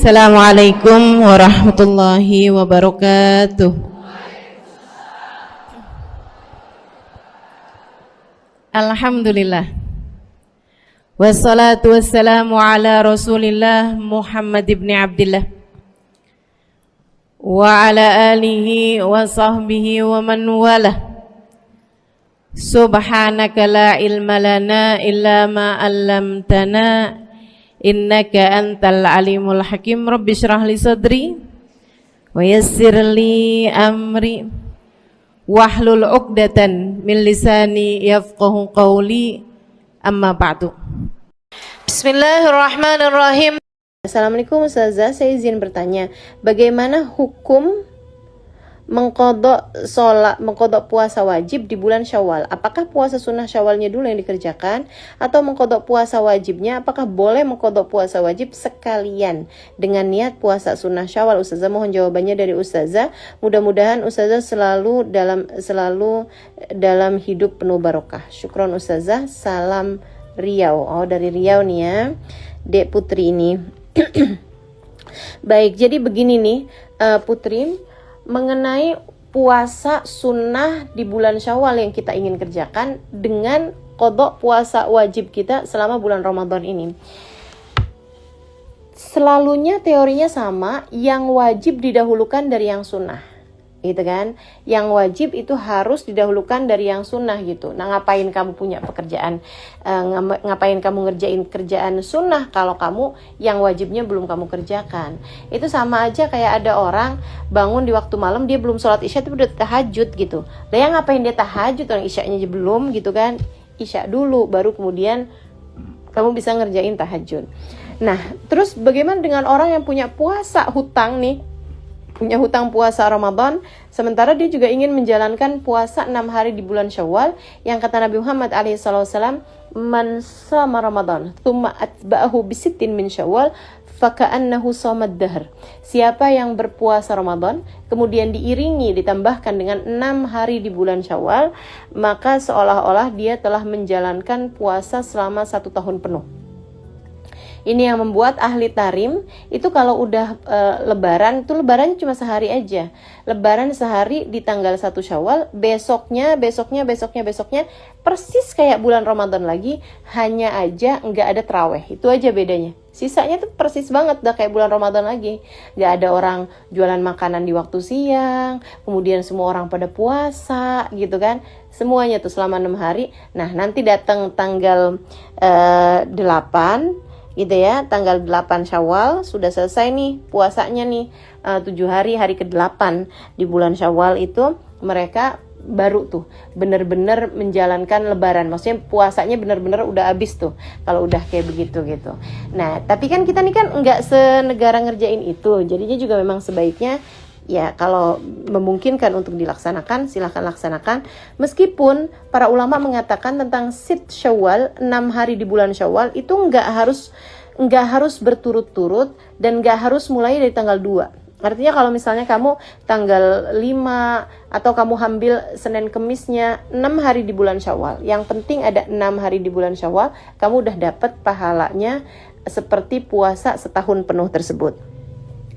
Assalamualaikum warahmatullahi wabarakatuh. Alhamdulillah. Wassalatu wassalamu ala Rasulillah Muhammad ibn Abdillah wa ala alihi wa sahbihi wa man walah. Subhanaka la ilma lana illa ma 'allamtana innaka antal alimul hakim. Rabbi shrah li sadri wa yassir li amri wahlul 'uqdatan min lisani yafqahu qawli. Amma ba'du. Bismillahirrahmanirrahim. Assalamualaikum Ustazah, saya izin bertanya, bagaimana hukum mengqadha puasa wajib di bulan Syawal? Apakah puasa sunnah Syawalnya dulu yang dikerjakan atau mengqadha puasa wajibnya? Apakah boleh mengqadha puasa wajib sekalian dengan niat puasa sunnah Syawal? Ustazah mohon jawabannya dari Ustazah. Mudah-mudahan Ustazah selalu dalam hidup penuh barokah. Syukron Ustazah. Salam Riau. Oh, dari Riau nih ya, Dek Putri ini. Baik, jadi begini nih Putri, mengenai puasa sunnah di bulan Syawal yang kita ingin kerjakan dengan qadha puasa wajib kita selama bulan Ramadan ini. Selalunya teorinya sama, yang wajib didahulukan dari yang sunnah, gitu kan? Yang wajib itu harus didahulukan dari yang sunnah gitu. Nah, ngapain kamu punya pekerjaan, ngapain kamu ngerjain kerjaan sunnah kalau kamu yang wajibnya belum kamu kerjakan? Itu sama aja kayak ada orang bangun di waktu malam, dia belum sholat isya tapi udah tahajud gitu. Lah yang ngapain dia tahajud, orang isyanya aja belum gitu kan? Isya dulu baru kemudian kamu bisa ngerjain tahajud. Nah, terus bagaimana dengan orang yang punya puasa hutang nih? Punya hutang puasa Ramadan, sementara dia juga ingin menjalankan puasa 6 hari di bulan Syawal, yang kata Nabi Muhammad SAW, man shama Ramadan thumma atba'ahu bisittin min Syawal faka'annahu shomad dahr. Siapa yang berpuasa Ramadan kemudian diiringi ditambahkan dengan 6 hari di bulan Syawal, maka seolah-olah dia telah menjalankan puasa selama 1 tahun penuh. Ini yang membuat ahli tarim itu kalau udah lebaran, itu lebarannya cuma sehari aja. Lebaran sehari di tanggal 1 Syawal, besoknya persis kayak bulan Ramadan lagi, hanya aja nggak ada taraweh. Itu aja bedanya. Sisanya tuh persis banget udah kayak bulan Ramadan lagi. Nggak ada orang jualan makanan di waktu siang, kemudian semua orang pada puasa gitu kan. Semuanya tuh selama 6 hari. Nah, nanti datang tanggal 8 gitu ya, tanggal 8 Syawal sudah selesai nih puasanya nih, 7 hari, hari ke-8 di bulan Syawal itu mereka baru tuh benar-benar menjalankan lebaran. Maksudnya puasanya benar-benar udah habis tuh kalau udah kayak begitu gitu. Nah, tapi kan kita nih kan nggak senegara ngerjain itu, jadinya juga memang sebaiknya ya kalau memungkinkan untuk dilaksanakan, silahkan laksanakan. Meskipun para ulama mengatakan tentang sit Syawal, 6 hari di bulan Syawal itu nggak harus berturut-turut dan nggak harus mulai dari tanggal 2. Artinya kalau misalnya kamu tanggal 5 atau kamu ambil Senin Kemisnya 6 hari di bulan Syawal, yang penting ada 6 hari di bulan Syawal, kamu udah dapat pahalanya seperti puasa setahun penuh tersebut.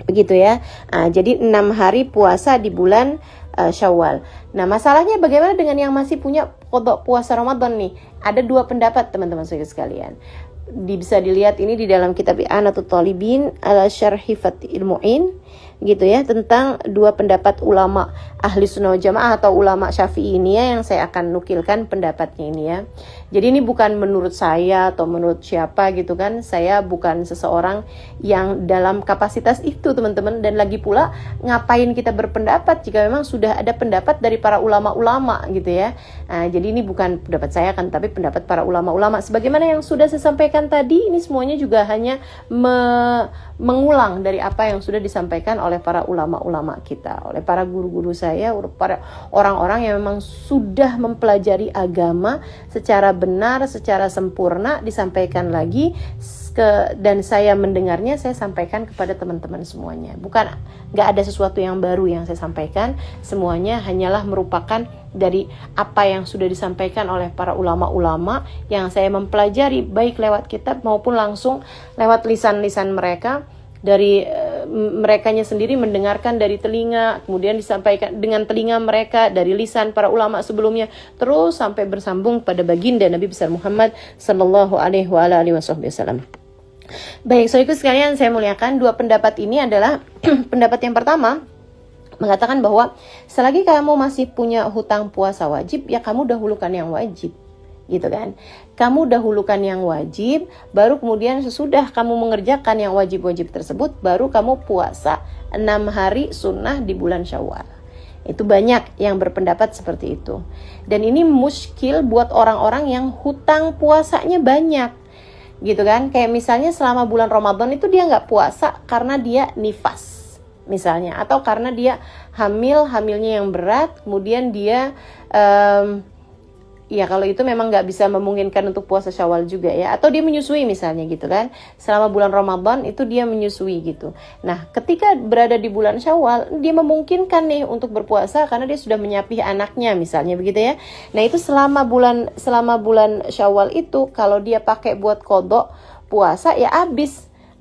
Begitu ya. Nah, jadi 6 hari puasa di bulan Syawal. Nah, masalahnya bagaimana dengan yang masih punya qadha puasa Ramadan nih? Ada 2 pendapat teman-teman sekalian. Bisa dilihat ini di dalam kitab I'anatul Talibin ala Syarhi Fathil Mu'in gitu ya, tentang 2 pendapat ulama ahli sunnah jamaah atau ulama Syafi'i ini ya, yang saya akan nukilkan pendapatnya ini ya. Jadi ini bukan menurut saya atau menurut siapa gitu kan, saya bukan seseorang yang dalam kapasitas itu teman-teman, dan lagi pula ngapain kita berpendapat jika memang sudah ada pendapat dari para ulama-ulama gitu ya. Nah, jadi ini bukan pendapat saya kan, tapi pendapat para ulama-ulama. Sebagaimana yang sudah saya sampaikan tadi, ini semuanya juga hanya mengulang dari apa yang sudah disampaikan oleh para ulama-ulama kita, oleh para guru-guru saya, para orang-orang yang memang sudah mempelajari agama secara benar, secara sempurna, disampaikan lagi dan saya mendengarnya, saya sampaikan kepada teman-teman semuanya. Bukan, nggak ada sesuatu yang baru yang saya sampaikan, semuanya hanyalah merupakan dari apa yang sudah disampaikan oleh para ulama-ulama yang saya mempelajari baik lewat kitab maupun langsung lewat lisan-lisan mereka dari merekanya sendiri mendengarkan dari telinga, kemudian disampaikan dengan telinga mereka dari lisan para ulama sebelumnya, terus sampai bersambung pada baginda Nabi besar Muhammad sallallahu alaihi wasallam. Baik, saudaraku sekalian saya muliakan, dua pendapat ini adalah pendapat yang pertama mengatakan bahwa selagi kamu masih punya hutang puasa wajib, ya kamu dahulukan yang wajib, gitu kan. Kamu dahulukan yang wajib, baru kemudian sesudah kamu mengerjakan yang wajib-wajib tersebut, baru kamu puasa 6 hari sunnah di bulan Syawal. Itu banyak yang berpendapat seperti itu. Dan ini muskil buat orang-orang yang hutang puasanya banyak, gitu kan. Kayak misalnya selama bulan Ramadan itu dia nggak puasa karena dia nifas misalnya, atau karena dia hamilnya yang berat, kemudian dia ya kalau itu memang nggak bisa memungkinkan untuk puasa Syawal juga ya, atau dia menyusui misalnya gitu kan, selama bulan Ramadan itu dia menyusui gitu. Nah ketika berada di bulan Syawal, dia memungkinkan nih untuk berpuasa karena dia sudah menyapih anaknya misalnya begitu ya. Nah itu selama bulan Syawal itu kalau dia pakai buat qadha puasa ya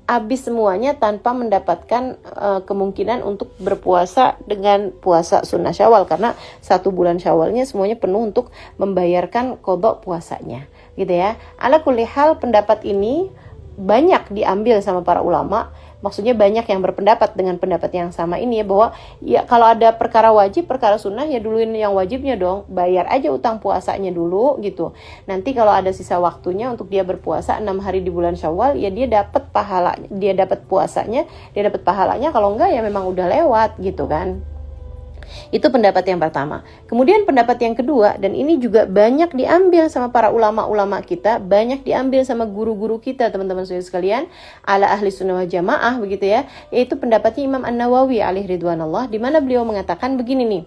habis semuanya tanpa mendapatkan kemungkinan untuk berpuasa dengan puasa sunnah Syawal, karena 1 bulan Syawalnya semuanya penuh untuk membayarkan qadha puasanya gitu ya. Ala kulli hal, pendapat ini banyak diambil sama para ulama, maksudnya banyak yang berpendapat dengan pendapat yang sama ini ya, bahwa ya kalau ada perkara wajib, perkara sunnah ya duluin yang wajibnya dong, bayar aja utang puasanya dulu gitu. Nanti kalau ada sisa waktunya untuk dia berpuasa 6 hari di bulan Syawal, ya dia dapat pahalanya, dia dapat puasanya, dia dapat pahalanya. Kalau enggak ya memang udah lewat gitu kan. Itu pendapat yang pertama. Kemudian pendapat yang kedua, dan ini juga banyak diambil sama para ulama-ulama kita, banyak diambil sama guru-guru kita, teman-teman sekalian, ala ahli sunnah wal jamaah begitu ya, yaitu pendapatnya Imam An-Nawawi alaihi ridwanullah, di mana beliau mengatakan begini nih,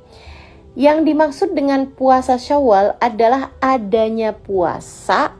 yang dimaksud dengan puasa Syawal adalah adanya puasa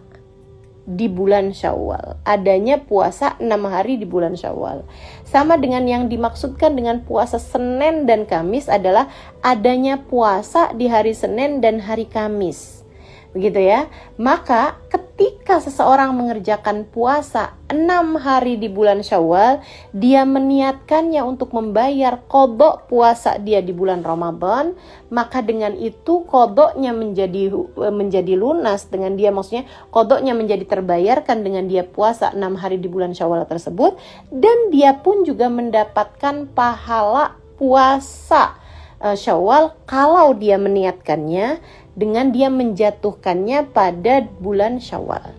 di bulan Syawal, adanya puasa 6 hari di bulan Syawal. Sama dengan yang dimaksudkan dengan puasa Senin dan Kamis adalah adanya puasa di hari Senin dan hari Kamis. Begitu ya. Maka ketika seseorang mengerjakan puasa 6 hari di bulan Syawal, dia meniatkannya untuk membayar qadha puasa dia di bulan Ramadan, maka dengan itu qadhanya menjadi lunas dengan dia, maksudnya qadhanya menjadi terbayarkan dengan dia puasa 6 hari di bulan Syawal tersebut, dan dia pun juga mendapatkan pahala puasa Syawal kalau dia meniatkannya dengan dia menjatuhkannya pada bulan Syawal.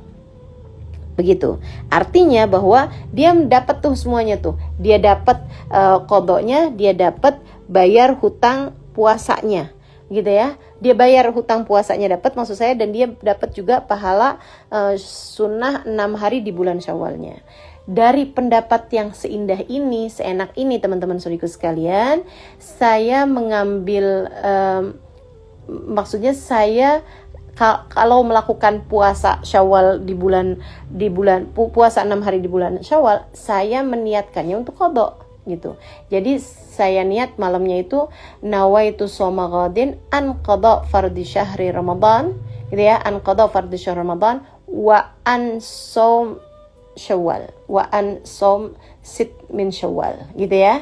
Begitu. Artinya bahwa dia dapat tuh semuanya tuh. Dia dapat qadhanya, dia dapat bayar hutang puasanya. Gitu ya. Dia bayar hutang puasanya dapat, maksud saya, dan dia dapat juga pahala sunnah 6 hari di bulan Syawalnya. Dari pendapat yang seindah ini, seenak ini teman-teman saudariku sekalian, saya mengambil maksudnya saya kalau melakukan puasa Syawal di bulan puasa 6 hari di bulan Syawal, saya meniatkannya untuk qadha gitu. Jadi saya niat malamnya itu nawaitu shoma ghadin an qadha fardhi syahri Ramadan gitu ya, an qadha fardhi syahri Ramadan wa an shaum Syawal wa an shaum sit min Syawal gitu ya.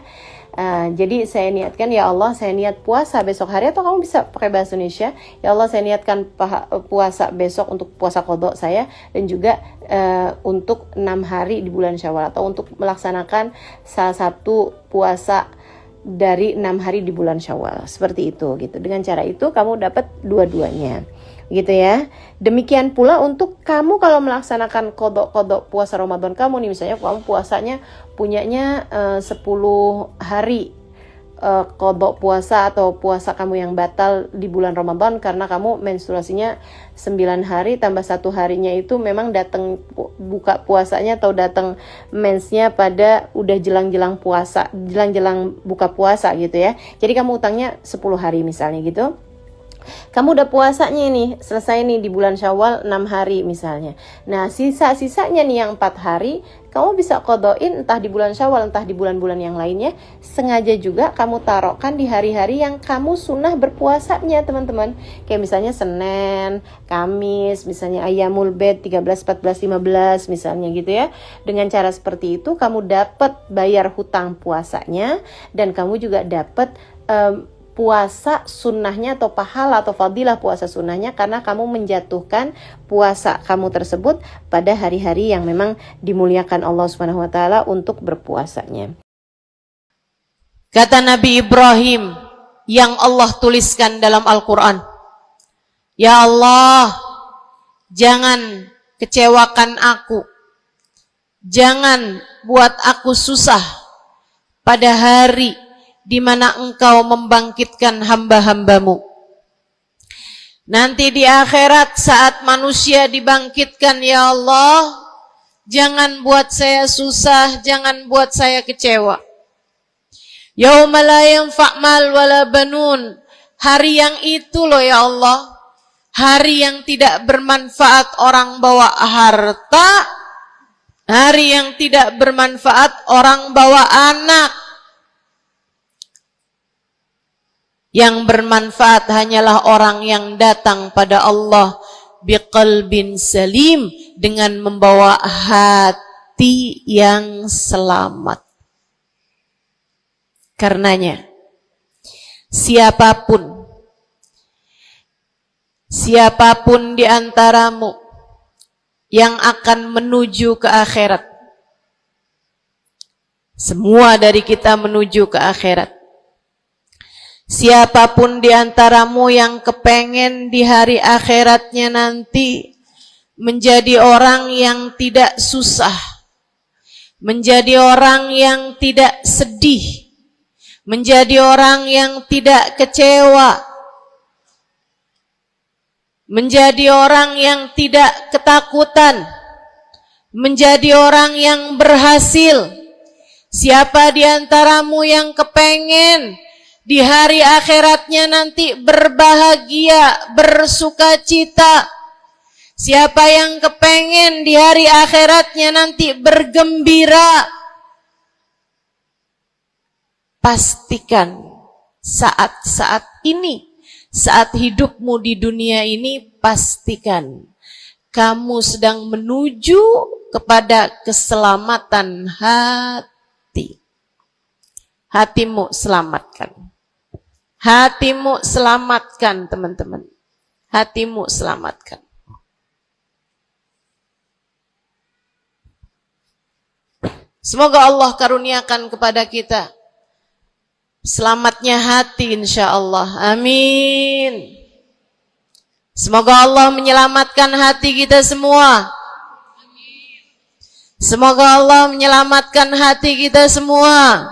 Jadi saya niatkan, ya Allah saya niat puasa besok hari, atau kamu bisa pakai bahasa Indonesia, ya Allah saya niatkan puasa besok untuk puasa qadha saya, dan juga untuk 6 hari di bulan Syawal, atau untuk melaksanakan salah satu puasa dari 6 hari di bulan Syawal, seperti itu gitu. Dengan cara itu kamu dapat dua-duanya gitu ya. Demikian pula untuk kamu kalau melaksanakan qadha puasa Ramadan kamu nih, misalnya kamu puasanya punyanya 10 hari qadha puasa, atau puasa kamu yang batal di bulan Ramadan karena kamu menstruasinya 9 hari tambah 1 harinya itu memang datang buka puasanya atau datang mensnya pada udah jelang-jelang puasa, jelang-jelang buka puasa gitu ya. Jadi kamu utangnya 10 hari misalnya gitu. Kamu udah puasanya nih, selesai nih di bulan Syawal 6 hari misalnya. Nah sisa-sisanya nih yang 4 hari, kamu bisa qadhain entah di bulan Syawal, entah di bulan-bulan yang lainnya. Sengaja juga kamu taruhkan di hari-hari yang kamu sunnah berpuasanya, teman-teman. Kayak misalnya Senin, Kamis, misalnya Ayyamul Bid 13, 14, 15 misalnya gitu ya. Dengan cara seperti itu kamu dapat bayar hutang puasanya, dan kamu juga dapat puasa sunnahnya atau pahala atau fadilah puasa sunnahnya, karena kamu menjatuhkan puasa kamu tersebut pada hari-hari yang memang dimuliakan Allah Subhanahu wa taala untuk berpuasanya. Kata Nabi Ibrahim yang Allah tuliskan dalam Al-Qur'an, "Ya Allah, jangan kecewakan aku. Jangan buat aku susah pada hari di mana Engkau membangkitkan hamba-hambamu. Nanti di akhirat saat manusia dibangkitkan, ya Allah, jangan buat saya susah, jangan buat saya kecewa. Yauma la yanfa' mal wala banun." Hari yang itu loh ya Allah, hari yang tidak bermanfaat orang bawa harta, hari yang tidak bermanfaat orang bawa anak. Yang bermanfaat hanyalah orang yang datang pada Allah biqalbin salim, dengan membawa hati yang selamat. Karenanya siapapun di antaramu yang akan menuju ke akhirat, semua dari kita menuju ke akhirat. Siapapun di antaramu yang kepengen di hari akhiratnya nanti menjadi orang yang tidak susah, menjadi orang yang tidak sedih, menjadi orang yang tidak kecewa, menjadi orang yang tidak ketakutan, menjadi orang yang berhasil. Siapa di antaramu yang kepengen di hari akhiratnya nanti berbahagia, bersukacita? Siapa yang kepengen di hari akhiratnya nanti bergembira? Pastikan saat-saat ini, saat hidupmu di dunia ini, pastikan kamu sedang menuju kepada keselamatan hati. Hatimu selamatkan. Hatimu selamatkan, teman-teman. Hatimu selamatkan. Semoga Allah karuniakan kepada kita selamatnya hati, insya Allah. Amin. Semoga Allah menyelamatkan hati kita semua. Semoga Allah menyelamatkan hati kita semua.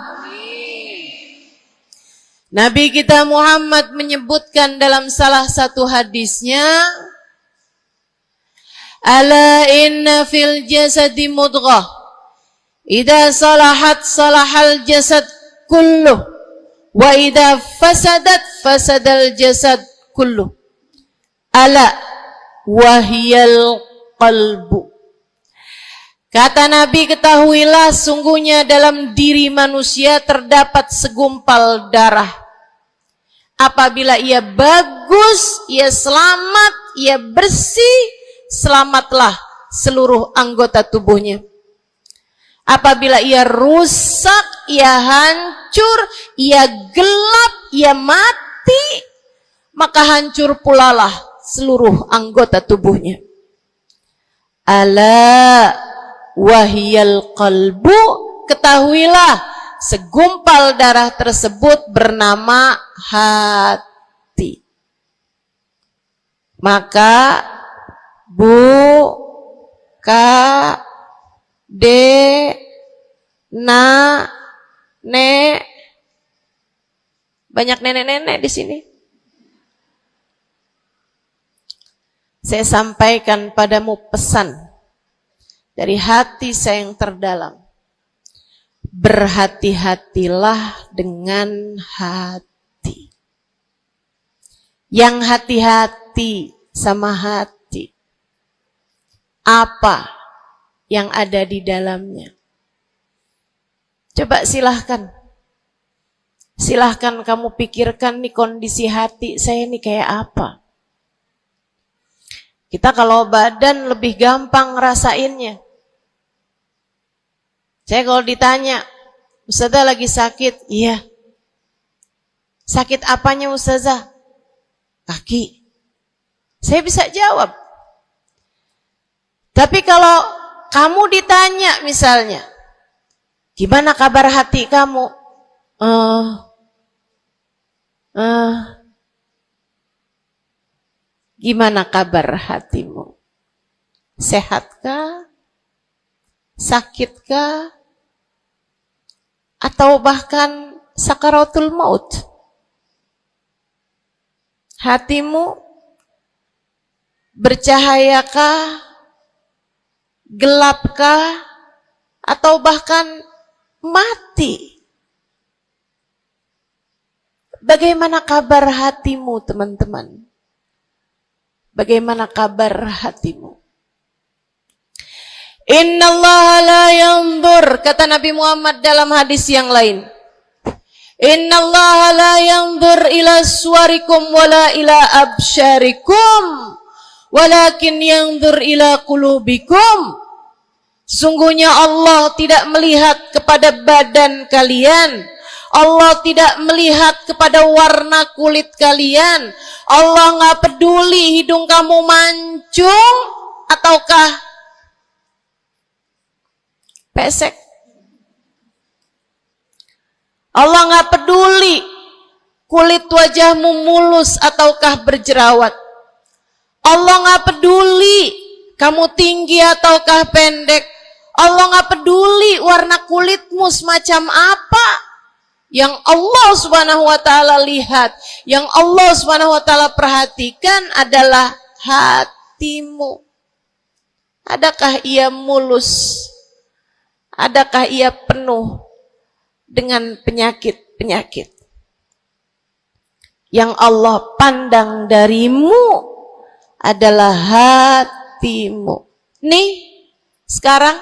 Nabi kita Muhammad menyebutkan dalam salah satu hadisnya, "Ala inna fil jasadi mudghah, idza salahat salahal jasad kulluh, wa idza fasadat fasadal jasad kulluh. Ala wahiyal qalbu." Kata Nabi, ketahuilah sungguhnya dalam diri manusia terdapat segumpal darah. Apabila ia bagus, ia selamat, ia bersih, selamatlah seluruh anggota tubuhnya. Apabila ia rusak, ia hancur, ia gelap, ia mati, maka hancur pulalah seluruh anggota tubuhnya. Ala wahiyal qalbu, ketahuilah segumpal darah tersebut bernama hati. Maka nek, banyak nenek-nenek di sini. Saya sampaikan padamu pesan dari hati saya yang terdalam. Berhati-hatilah dengan hati. Yang hati-hati sama hati, apa yang ada di dalamnya? Coba silahkan kamu pikirkan nih kondisi hati saya ini kayak apa. Kita kalau badan lebih gampang ngerasainnya. Saya kalau ditanya, Ustazah lagi sakit? Iya. Sakit apanya Ustazah? Kaki. Saya bisa jawab. Tapi kalau kamu ditanya misalnya, gimana kabar hati kamu? Gimana kabar hatimu? Sehatkah? Sakitkah? Atau bahkan sakaratul maut? Hatimu bercahayakah? Gelapkah? Atau bahkan mati? Bagaimana kabar hatimu, teman-teman? Bagaimana kabar hatimu? Innallaha la yanzur, kata Nabi Muhammad dalam hadis yang lain. Innallaha la yanzur ila suwarikum wala ila absyarikum, walakin yanzur ila qulubikum. Sungguhnya Allah tidak melihat kepada badan kalian. Allah tidak melihat kepada warna kulit kalian. Allah nggak peduli hidung kamu mancung ataukah pesek. Allah nggak peduli kulit wajahmu mulus ataukah berjerawat. Allah nggak peduli kamu tinggi ataukah pendek. Allah nggak peduli warna kulitmu semacam apa. Yang Allah Subhanahu wa taala lihat, yang Allah Subhanahu wa taala perhatikan adalah hatimu. Adakah ia mulus? Adakah ia penuh dengan penyakit-penyakit? Yang Allah pandang darimu adalah hatimu. Nih, sekarang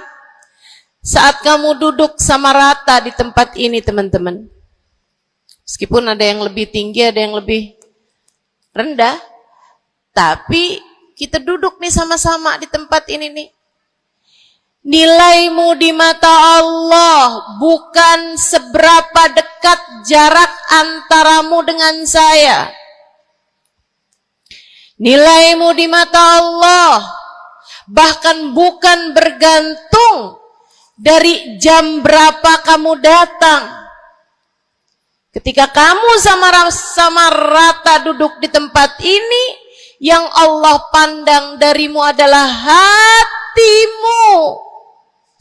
saat kamu duduk sama rata di tempat ini, teman-teman. Meskipun ada yang lebih tinggi, ada yang lebih rendah, tapi kita duduk nih sama-sama di tempat ini nih. Nilaimu di mata Allah bukan seberapa dekat jarak antaramu dengan saya. Nilaimu di mata Allah bahkan bukan bergantung dari jam berapa kamu datang. Ketika kamu sama rata duduk di tempat ini, yang Allah pandang darimu adalah hatimu.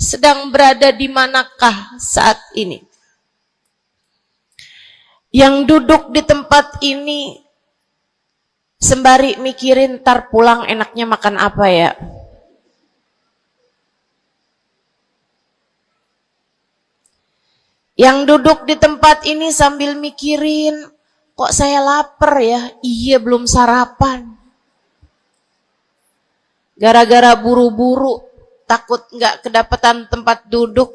Sedang berada di manakah saat ini? Yang duduk di tempat ini sembari mikirin ntar pulang enaknya makan apa ya? Yang duduk di tempat ini sambil mikirin, kok saya lapar ya? Iya, belum sarapan. Gara-gara buru-buru, takut nggak kedapatan tempat duduk.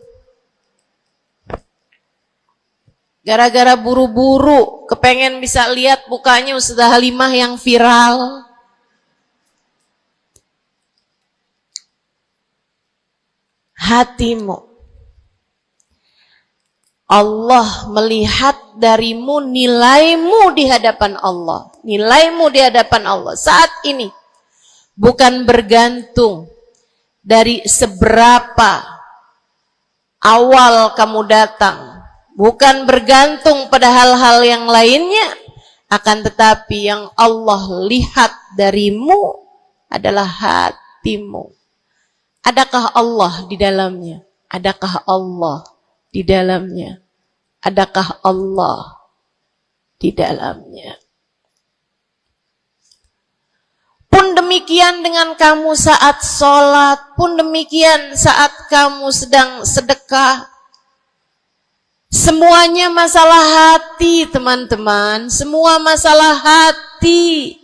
Gara-gara buru-buru, kepengen bisa lihat mukanya Ustazah Halimah yang viral. Hatimu. Allah melihat darimu, nilaimu di hadapan Allah. Nilaimu di hadapan Allah saat ini bukan bergantung dari seberapa awal kamu datang, bukan bergantung pada hal-hal yang lainnya, akan tetapi yang Allah lihat darimu adalah hatimu. Adakah Allah di dalamnya? Adakah Allah di dalamnya? Adakah Allah di dalamnya? Pun demikian dengan kamu saat sholat, pun demikian saat kamu sedang sedekah. Semuanya masalah hati, teman-teman. Semua masalah hati.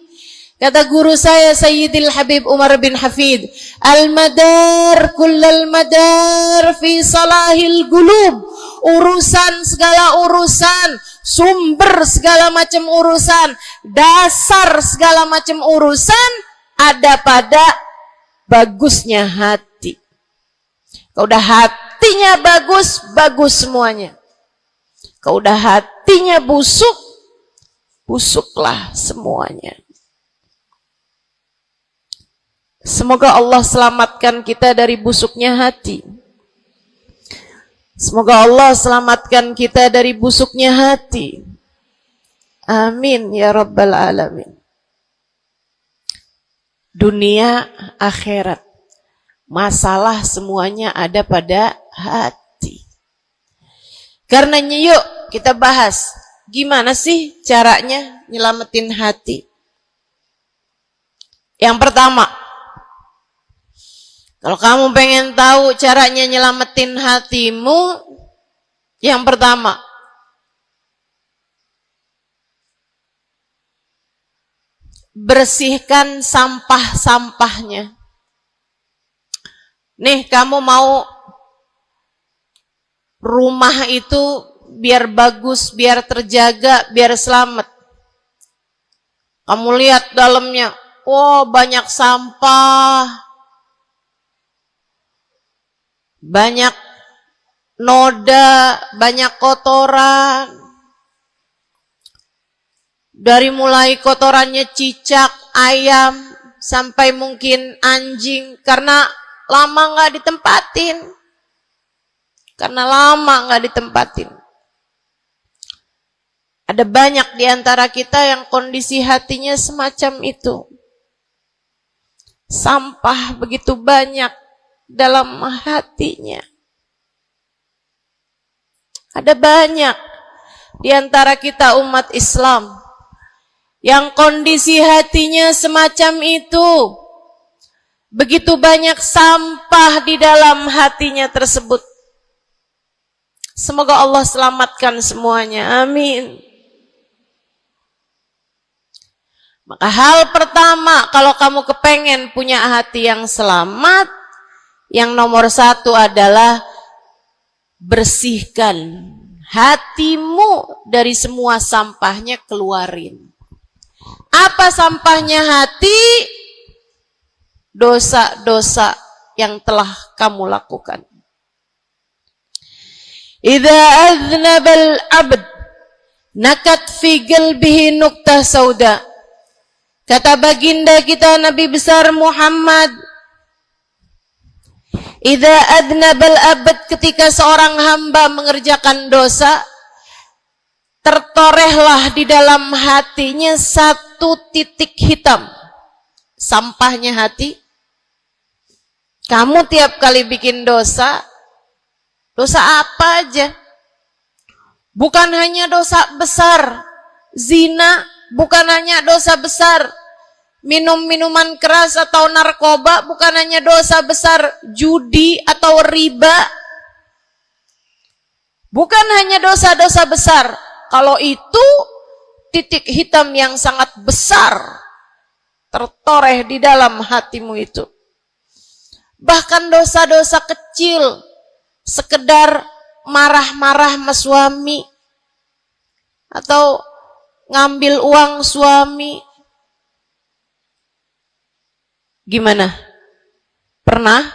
Kata guru saya Sayyidil Habib Umar bin Hafid, al-madar kullal madar fi salahil gulub urusan segala urusan, sumber segala macam urusan, dasar segala macam urusan ada pada bagusnya hati. Kalau udah hatinya bagus, bagus semuanya. Kalau udah hatinya busuk, busuklah semuanya. Semoga Allah selamatkan kita dari busuknya hati. Semoga Allah selamatkan kita dari busuknya hati. Amin ya rabbal alamin. Dunia, akhirat, masalah semuanya ada pada hati. Karenanya yuk kita bahas, gimana sih caranya nyelamatin hati? Yang pertama, kalau kamu pengen tahu caranya nyelamatin hatimu, yang pertama, bersihkan sampah-sampahnya. Nih, kamu mau rumah itu biar bagus, biar terjaga, biar selamat. Kamu lihat dalamnya, oh banyak sampah, banyak noda, banyak kotoran. Dari mulai kotorannya cicak, ayam, sampai mungkin anjing, karena lama nggak ditempatin. Karena lama nggak ditempatin. Ada banyak di antara kita yang kondisi hatinya semacam itu. Sampah begitu banyak dalam hatinya. Ada banyak di antara kita umat Islam yang kondisi hatinya semacam itu. Begitu banyak sampah di dalam hatinya tersebut. Semoga Allah selamatkan semuanya. Amin. Maka hal pertama, kalau kamu kepengen punya hati yang selamat, yang nomor satu adalah bersihkan hatimu dari semua sampahnya, keluarin. Apa sampahnya hati? Dosa-dosa yang telah kamu lakukan. Idza aznabal abd nakat fi qalbihi nuqtah sauda. Kata baginda kita Nabi besar Muhammad, idza aznabal abd, ketika seorang hamba mengerjakan dosa, tertorehlah di dalam hatinya satu titik hitam. Sampahnya hati. Kamu tiap kali bikin dosa, dosa apa aja? Bukan hanya dosa besar, zina, bukan hanya dosa besar, minum minuman keras atau narkoba, bukan hanya dosa besar, judi atau riba. Bukan hanya dosa-dosa besar. Kalau itu titik hitam yang sangat besar tertoreh di dalam hatimu itu. Bahkan dosa-dosa kecil, sekedar marah-marah sama suami, atau ngambil uang suami. Gimana? Pernah?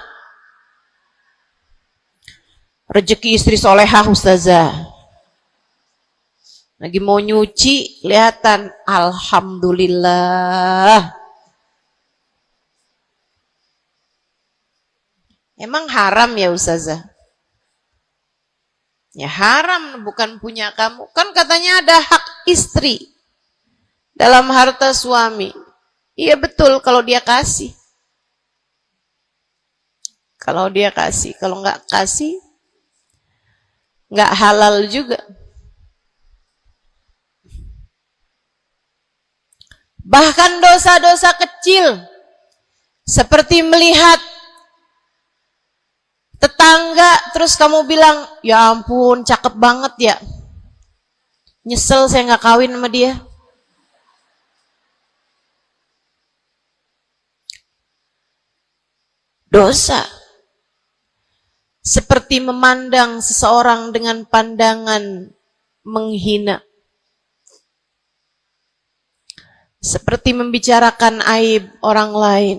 Rezeki istri solehah ustazah. Lagi mau nyuci, kelihatan, alhamdulillah. Emang haram ya ustazah? Ya haram, bukan punya kamu. Kan katanya ada hak istri dalam harta suami. Iya betul kalau dia kasih. Kalau dia kasih, kalau nggak kasih, nggak halal juga. Bahkan dosa-dosa kecil, seperti melihat tetangga, terus kamu bilang, ya ampun, cakep banget ya. Nyesel saya nggak kawin sama dia. Dosa. seperti memandang seseorang dengan pandangan menghina, seperti membicarakan aib orang lain.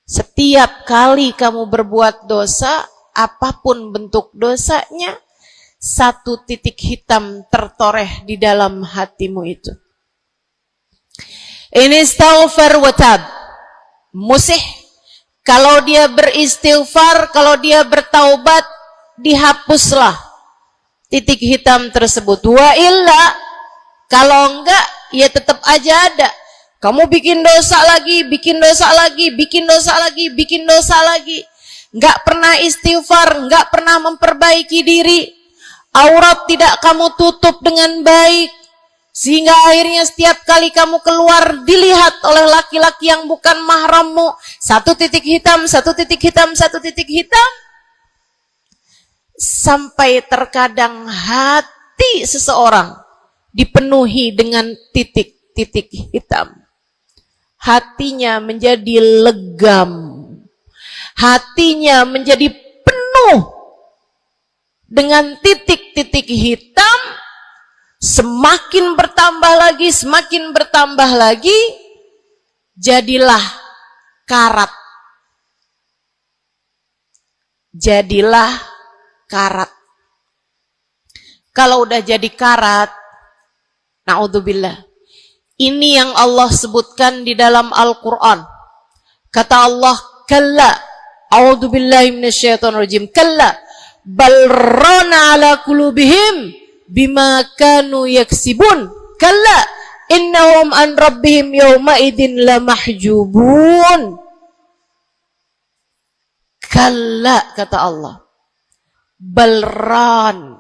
Setiap kali kamu berbuat dosa, apapun bentuk dosanya, satu titik hitam tertoreh di dalam hatimu itu. Ini istighfar wa tab. Musih, kalau dia beristighfar, kalau dia bertaubat, dihapuslah titik hitam tersebut. Wa illa, kalau enggak, ya tetap aja ada. Kamu bikin dosa lagi, bikin dosa lagi, bikin dosa lagi, bikin dosa lagi. Enggak pernah istighfar, enggak pernah memperbaiki diri. Aurat tidak kamu tutup dengan baik, sehingga akhirnya setiap kali kamu keluar dilihat oleh laki-laki yang bukan mahrammu. Satu titik hitam, satu titik hitam, satu titik hitam. Sampai terkadang hati seseorang dipenuhi dengan titik-titik hitam. Hatinya menjadi legam. Hatinya menjadi penuh dengan titik-titik hitam. Semakin bertambah lagi, semakin bertambah lagi, jadilah karat. Jadilah karat. Kalau udah jadi karat, na'udzubillah. Ini yang Allah sebutkan di dalam Al-Quran. Kata Allah, kalla, a'udzubillahi minasyaitonirrajim, kalla, bal rana ala qulubihim bima kanu yaksibun, kalla, innahum an rabbihim yawma idin lamahjubun. Kalla, kata Allah, balran,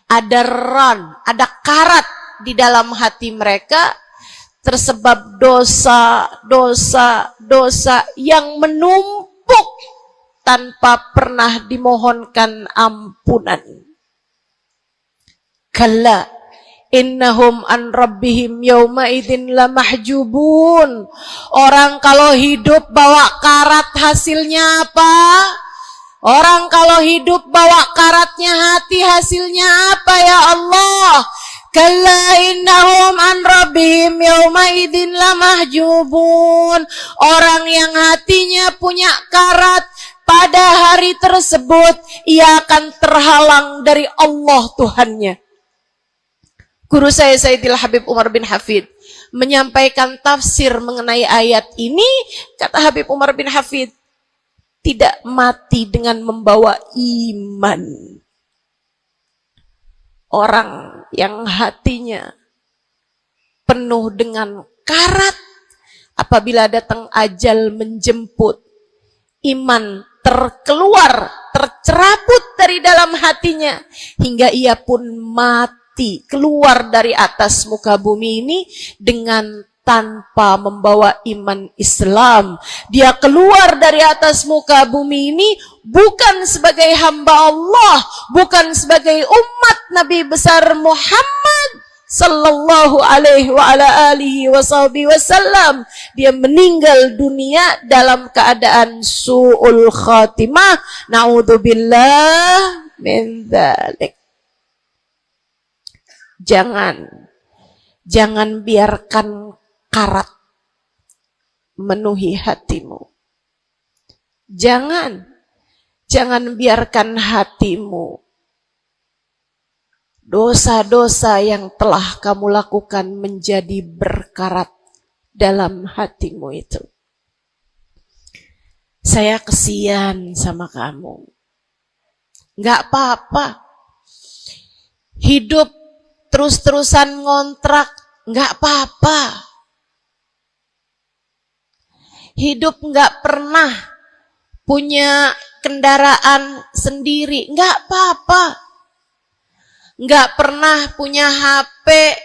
ada ran, ada karat di dalam hati mereka, tersebab dosa yang menumpuk tanpa pernah dimohonkan ampunan. Kalla innahum an rabbihim yawma idzin lamahjubun. Orang kalau hidup bawa karat hasilnya apa? Orang kalau hidup bawa karatnya hati hasilnya apa ya Allah? Kalla innahum an rabbihim yawma idzin lamahjubun. Orang yang hatinya punya karat, pada hari tersebut ia akan terhalang dari Allah Tuhannya. Guru saya Sayyidil Habib Umar bin Hafid menyampaikan tafsir mengenai ayat ini. Kata Habib Umar bin Hafid, tidak mati dengan membawa iman. Orang yang hatinya penuh dengan karat, apabila datang ajal menjemput, iman terkeluar, tercerabut dari dalam hatinya, hingga ia pun mati, keluar dari atas muka bumi ini dengan tanpa membawa iman Islam. Dia keluar dari atas muka bumi ini bukan sebagai hamba Allah, bukan sebagai umat Nabi besar Muhammad sallallahu alaihi wa ala alihi wasallam. Dia meninggal dunia dalam keadaan su'ul khatimah. Na'udzubillah min dzalik. Jangan biarkan karat memenuhi hatimu. Jangan biarkan hatimu dosa-dosa yang telah kamu lakukan menjadi berkarat dalam hatimu itu. Saya kesian sama kamu. Nggak apa-apa. Hidup terus-terusan ngontrak, nggak apa-apa. Hidup nggak pernah punya kendaraan sendiri, nggak apa-apa. Nggak pernah punya HP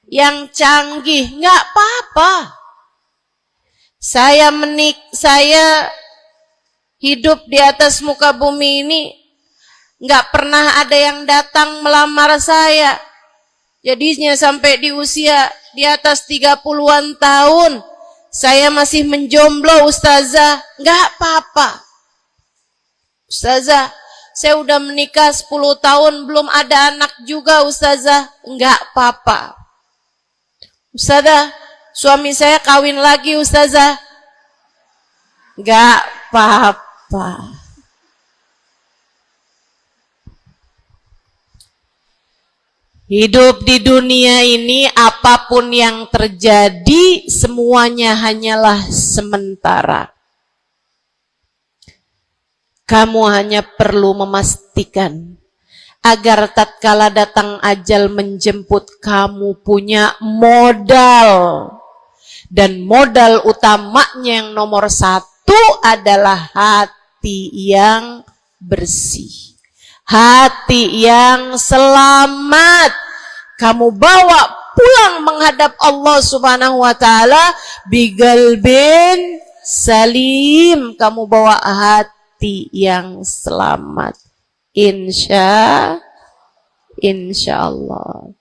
yang canggih, nggak apa-apa. Saya hidup di atas muka bumi ini, nggak pernah ada yang datang melamar saya. Jadinya sampai di usia di atas 30-an tahun, saya masih menjomblo ustazah. Enggak apa-apa. Ustazah, saya udah menikah 10 tahun belum ada anak juga ustazah. Enggak apa-apa. Ustazah, suami saya kawin lagi ustazah. Enggak apa-apa. Hidup di dunia ini apapun yang terjadi semuanya hanyalah sementara. Kamu hanya perlu memastikan agar tatkala datang ajal menjemput kamu punya modal. Dan modal utamanya yang nomor 1 adalah hati yang bersih. Hati yang selamat. Kamu bawa pulang menghadap Allah Subhanahu wa ta'ala bigalbin salim. Kamu bawa hati yang selamat. Insya Allah.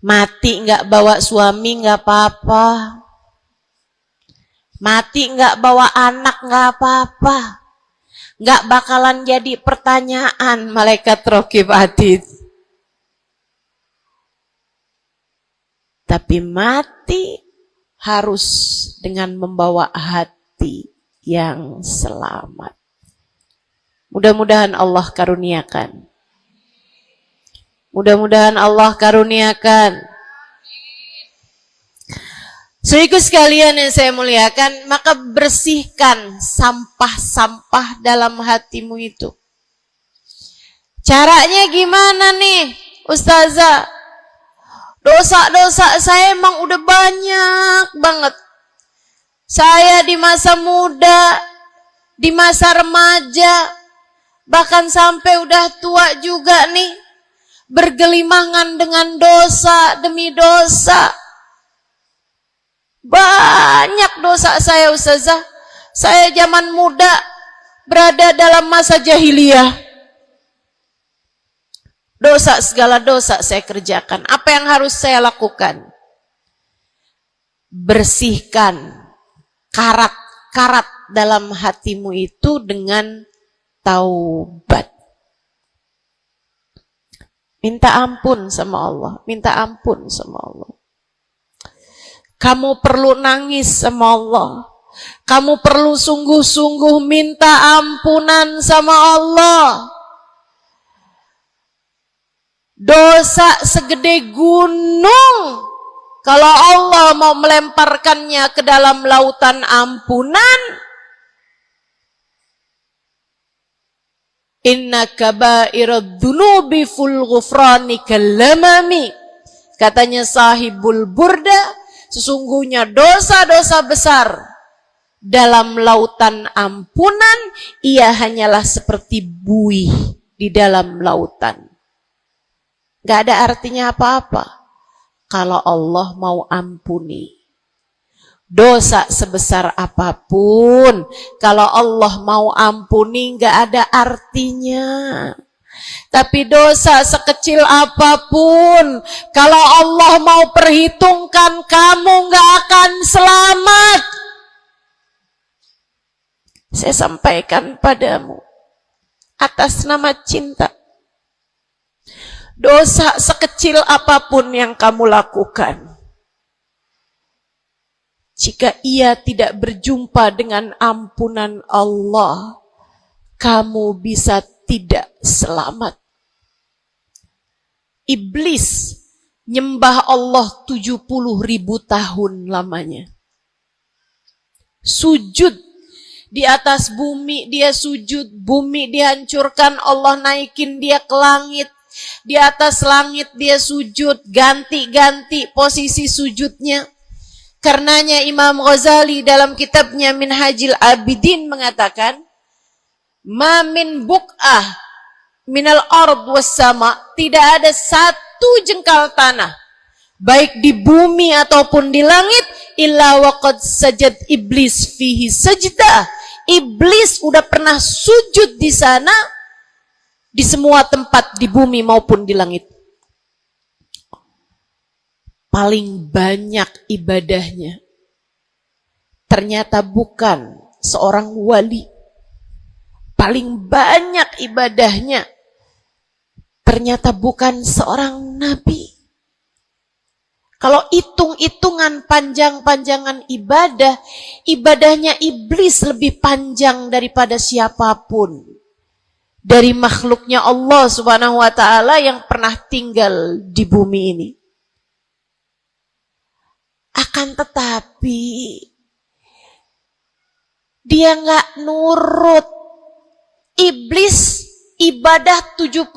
Mati nggak bawa suami nggak apa-apa. Mati nggak bawa anak nggak apa-apa. Nggak bakalan jadi pertanyaan malaikat raqib atid. Tapi mati harus dengan membawa hati yang selamat. Mudah-mudahan Allah karuniakan. Mudah-mudahan Allah karuniakan. Saudaraku sekalian yang saya muliakan, maka bersihkan sampah-sampah dalam hatimu itu. Caranya gimana nih, Ustazah? Dosa-dosa saya emang udah banyak banget. Saya di masa muda, di masa remaja, bahkan sampai udah tua juga nih, bergelimangan dengan dosa demi dosa. Banyak dosa saya Ustazah. Saya zaman muda berada dalam masa jahiliyah. Dosa, segala dosa saya kerjakan. Apa yang harus saya lakukan? Bersihkan karat-karat dalam hatimu itu dengan taubat. Minta ampun sama Allah. Minta ampun sama Allah. Kamu perlu nangis sama Allah. Kamu perlu sungguh-sungguh minta ampunan sama Allah. Dosa segede gunung, kalau Allah mau melemparkannya ke dalam lautan ampunan, inna kaba'irad dunubi ful ghufrani kalamami. Katanya sahibul burda, sesungguhnya dosa-dosa besar dalam lautan ampunan, ia hanyalah seperti buih di dalam lautan. Gak ada artinya apa-apa kalau Allah mau ampuni. Dosa sebesar apapun, kalau Allah mau ampuni gak ada artinya. Tapi dosa sekecil apapun, kalau Allah mau perhitungkan, kamu gak akan selamat. Saya sampaikan padamu atas nama cinta. Dosa sekecil apapun yang kamu lakukan, jika ia tidak berjumpa dengan ampunan Allah, kamu bisa tidak selamat. Iblis nyembah Allah 70.000 tahun lamanya. Sujud di atas bumi, dia sujud, bumi dihancurkan, Allah naikin dia ke langit. Di atas langit dia sujud, ganti-ganti posisi sujudnya. Karenanya Imam Ghazali dalam kitabnya Minhajil Abidin mengatakan, ma min buk'ah minal ard was sama, tidak ada satu jengkal tanah, baik di bumi ataupun di langit, illa waqad sajad iblis fihi sajdah. Iblis udah pernah sujud di sana, di semua tempat di bumi maupun di langit. paling banyak ibadahnya ternyata bukan seorang wali. Paling banyak ibadahnya ternyata bukan seorang nabi. Kalau hitung-hitungan panjang-panjangan ibadah, ibadahnya iblis lebih panjang daripada siapapun dari makhluknya Allah Subhanahu wa taala yang pernah tinggal di bumi ini. Akan tetapi dia nggak nurut. Iblis ibadah 70.000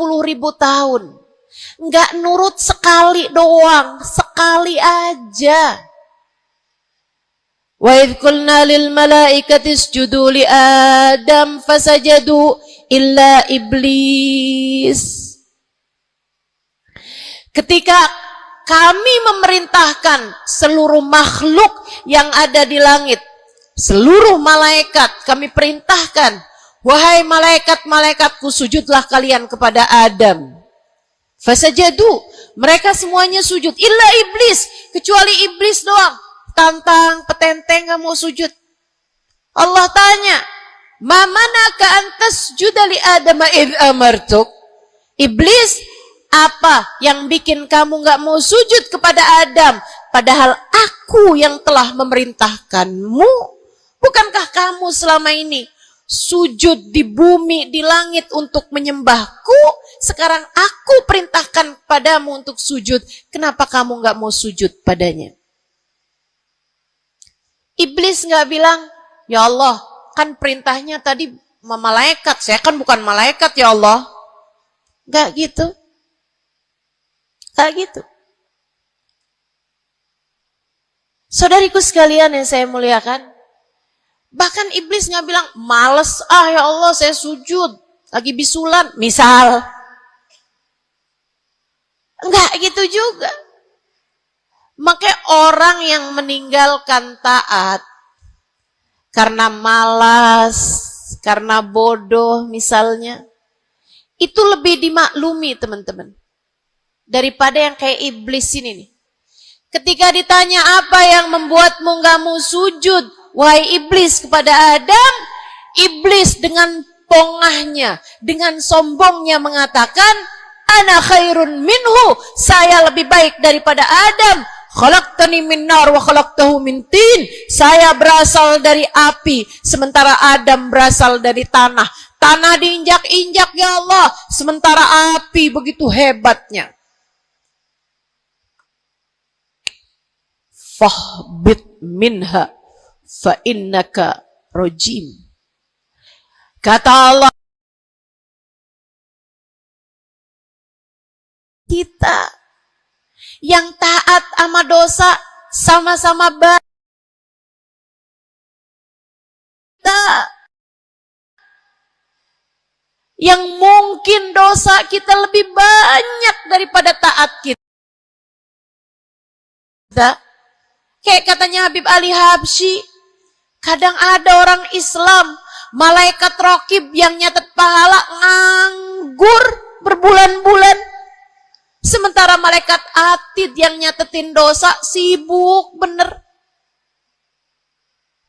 tahun. Nggak nurut sekali doang, sekali aja. Wa idh qulna lil malaikati isjudu li Adam fasajadu illa iblis. Ketika kami memerintahkan seluruh makhluk yang ada di langit, seluruh malaikat kami perintahkan, wahai malaikat-malaikatku, sujudlah kalian kepada Adam. Fasajadu, mereka semuanya sujud, illa iblis, kecuali iblis doang. Tantang, petenteng gak mau sujud. Allah tanya, ma manaka antas judali Adam id amartuk? Iblis, apa yang bikin kamu gak mau sujud kepada Adam? Padahal aku yang telah memerintahkanmu. Bukankah kamu selama ini sujud di bumi, di langit untuk menyembahku? Sekarang aku perintahkan padamu untuk sujud. Kenapa kamu gak mau sujud padanya? Iblis gak bilang, ya Allah, kan perintahnya tadi malaikat. Saya kan bukan malaikat ya Allah. Gak gitu. Gak gitu. Saudariku sekalian yang saya muliakan, bahkan iblis gak bilang, males ya Allah saya sujud, lagi bisulan, misal. Enggak gitu juga. Makanya orang yang meninggalkan taat karena malas, karena bodoh misalnya, itu lebih dimaklumi teman-teman daripada yang kayak iblis ini nih. Ketika ditanya apa yang membuatmu gak mau sujud, wahai iblis, kepada Adam, iblis dengan pongahnya, dengan sombongnya mengatakan, ana khairun minhu, saya lebih baik daripada Adam. Khalaqtani min nar wa khalaqtahu min tin. Saya berasal dari api, sementara Adam berasal dari tanah. Tanah diinjak-injak ya Allah, sementara api begitu hebatnya. Fahbit minha fa innaka rajim. Kata Allah, kita yang taat sama dosa sama-sama baik. Yang mungkin dosa kita lebih banyak daripada taat kita. Kayak katanya Habib Ali Habsyi, kadang ada orang Islam, malaikat rokib yang nyatet pahala nganggur berbulan-bulan. Sementara malaikat atid yang nyatetin dosa sibuk bener.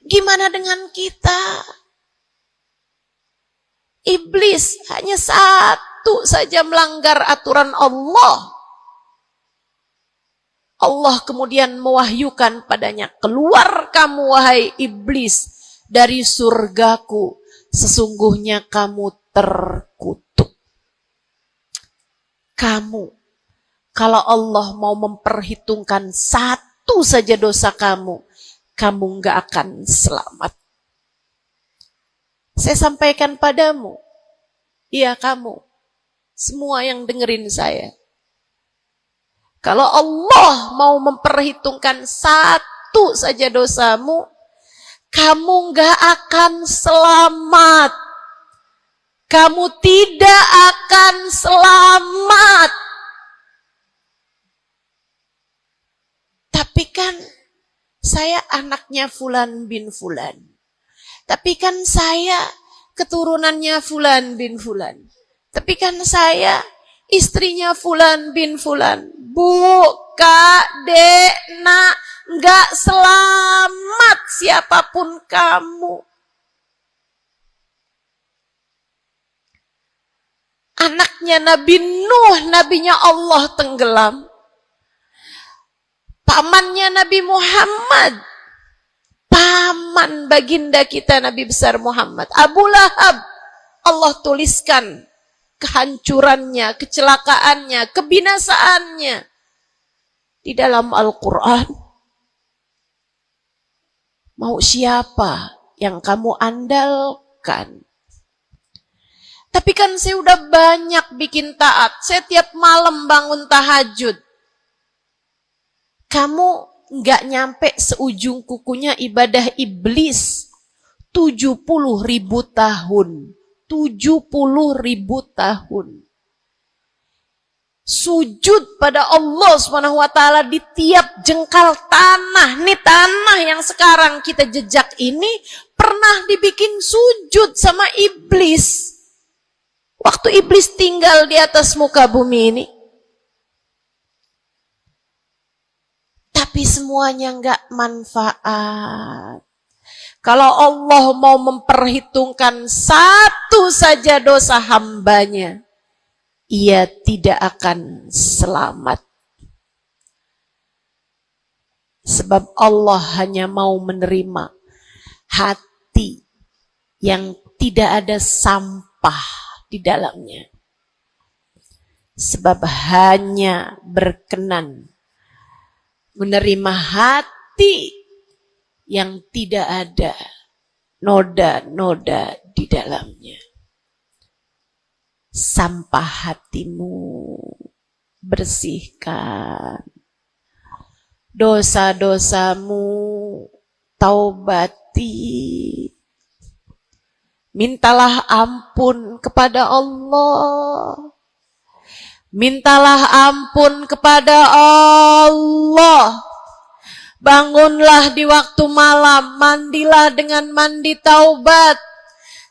Gimana dengan kita? Iblis hanya satu saja melanggar aturan Allah. Allah kemudian mewahyukan padanya, keluar kamu wahai iblis dari surgaku, sesungguhnya kamu terkutuk. Kamu, kalau Allah mau memperhitungkan satu saja dosa kamu, kamu gak akan selamat. Saya sampaikan padamu, iya kamu, semua yang dengerin saya. Kalau Allah mau memperhitungkan satu saja dosamu, kamu gak akan selamat. Kamu tidak akan selamat. Tapi kan saya anaknya Fulan bin Fulan. Tapi kan saya keturunannya Fulan bin Fulan. Tapi kan saya istrinya Fulan bin Fulan. Bu, Kak, Dek, Nak, nggak selamat siapapun kamu. Anaknya Nabi Nuh, nabinya Allah tenggelam. Pamannya Nabi Muhammad, paman baginda kita Nabi besar Muhammad, Abu Lahab, Allah tuliskan kehancurannya, kecelakaannya, kebinasaannya di dalam Al-Quran. Mau siapa yang kamu andalkan? Tapi kan saya udah banyak bikin taat, saya tiap malam bangun tahajud. Kamu nggak nyampe seujung kukunya ibadah iblis 70.000 tahun. 70.000 tahun. Sujud pada Allah SWT di tiap jengkal tanah. Nih tanah yang sekarang kita jejak ini pernah dibikin sujud sama iblis. Waktu iblis tinggal di atas muka bumi ini. Tapi semuanya nggak manfaat. Kalau Allah mau memperhitungkan satu saja dosa hambanya, ia tidak akan selamat. Sebab Allah hanya mau menerima hati yang tidak ada sampah di dalamnya. Sebab hanya berkenan menerima hati yang tidak ada noda-noda di dalamnya. Sampah hatimu bersihkan. Dosa-dosamu taubati. Mintalah ampun kepada Allah. Mintalah ampun kepada Allah. Bangunlah di waktu malam, mandilah dengan mandi taubat.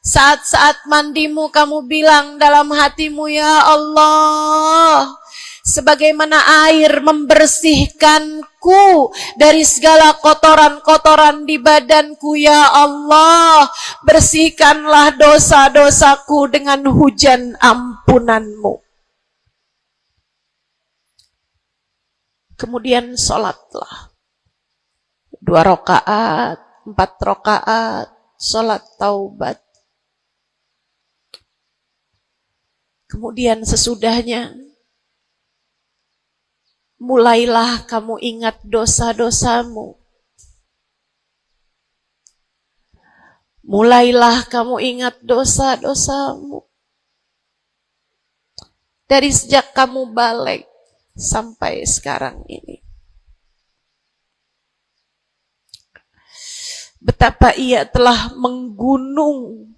Saat-saat mandimu kamu bilang dalam hatimu, ya Allah, sebagaimana air membersihkanku dari segala kotoran-kotoran di badanku, ya Allah, bersihkanlah dosa-dosaku dengan hujan ampunanmu. Kemudian sholatlah 2 rakaat, 4 rakaat, sholat taubat. Kemudian sesudahnya, mulailah kamu ingat dosa-dosamu. Mulailah kamu ingat dosa-dosamu. Dari sejak kamu balik sampai sekarang ini. Betapa ia telah menggunung.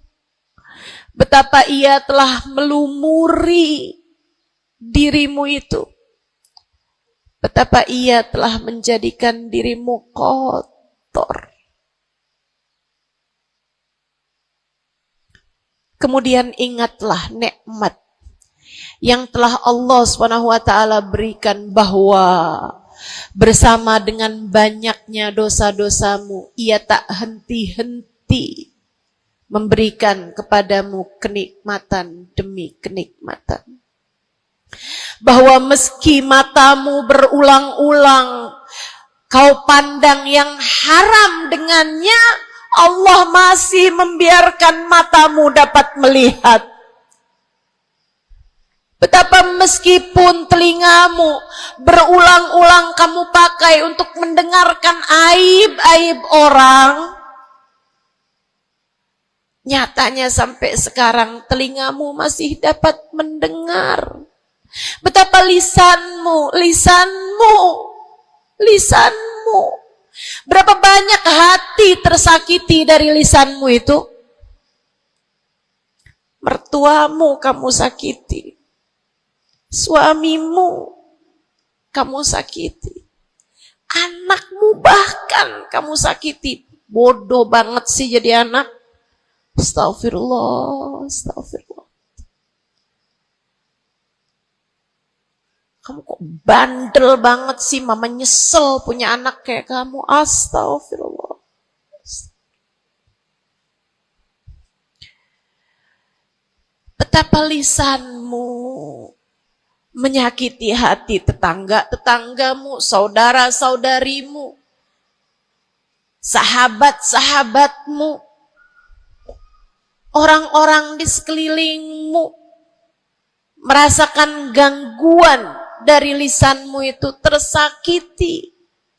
Betapa ia telah melumuri dirimu itu. Betapa ia telah menjadikan dirimu kotor. Kemudian ingatlah nikmat yang telah Allah SWT berikan, bahwa bersama dengan banyaknya dosa-dosamu, ia tak henti-henti memberikan kepadamu kenikmatan demi kenikmatan. Bahwa meski matamu berulang-ulang kau pandang yang haram dengannya, Allah masih membiarkan matamu dapat melihat. Betapa meskipun telingamu berulang-ulang kamu pakai untuk mendengarkan aib-aib orang, nyatanya sampai sekarang telingamu masih dapat mendengar. Betapa lisanmu, berapa banyak hati tersakiti dari lisanmu itu. Mertuamu kamu sakiti. Suamimu kamu sakiti. Anakmu bahkan kamu sakiti. Bodoh banget sih jadi anak. Astagfirullah. Kamu kok bandel banget sih, mama nyesel punya anak kayak kamu. Astagfirullah. Betapa lisanmu menyakiti hati tetanggamu, saudara-saudarimu, sahabat-sahabatmu, orang-orang di sekelilingmu merasakan gangguan dari lisanmu itu, tersakiti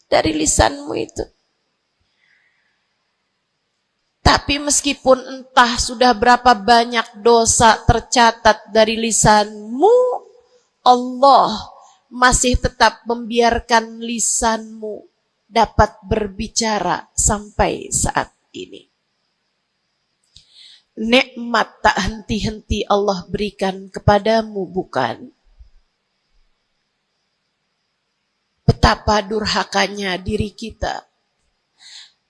dari lisanmu itu. Tapi meskipun entah sudah berapa banyak dosa tercatat dari lisanmu, Allah masih tetap membiarkan lisanmu dapat berbicara sampai saat ini. Nikmat tak henti-henti Allah berikan kepadamu, bukan? Betapa durhakanya diri kita.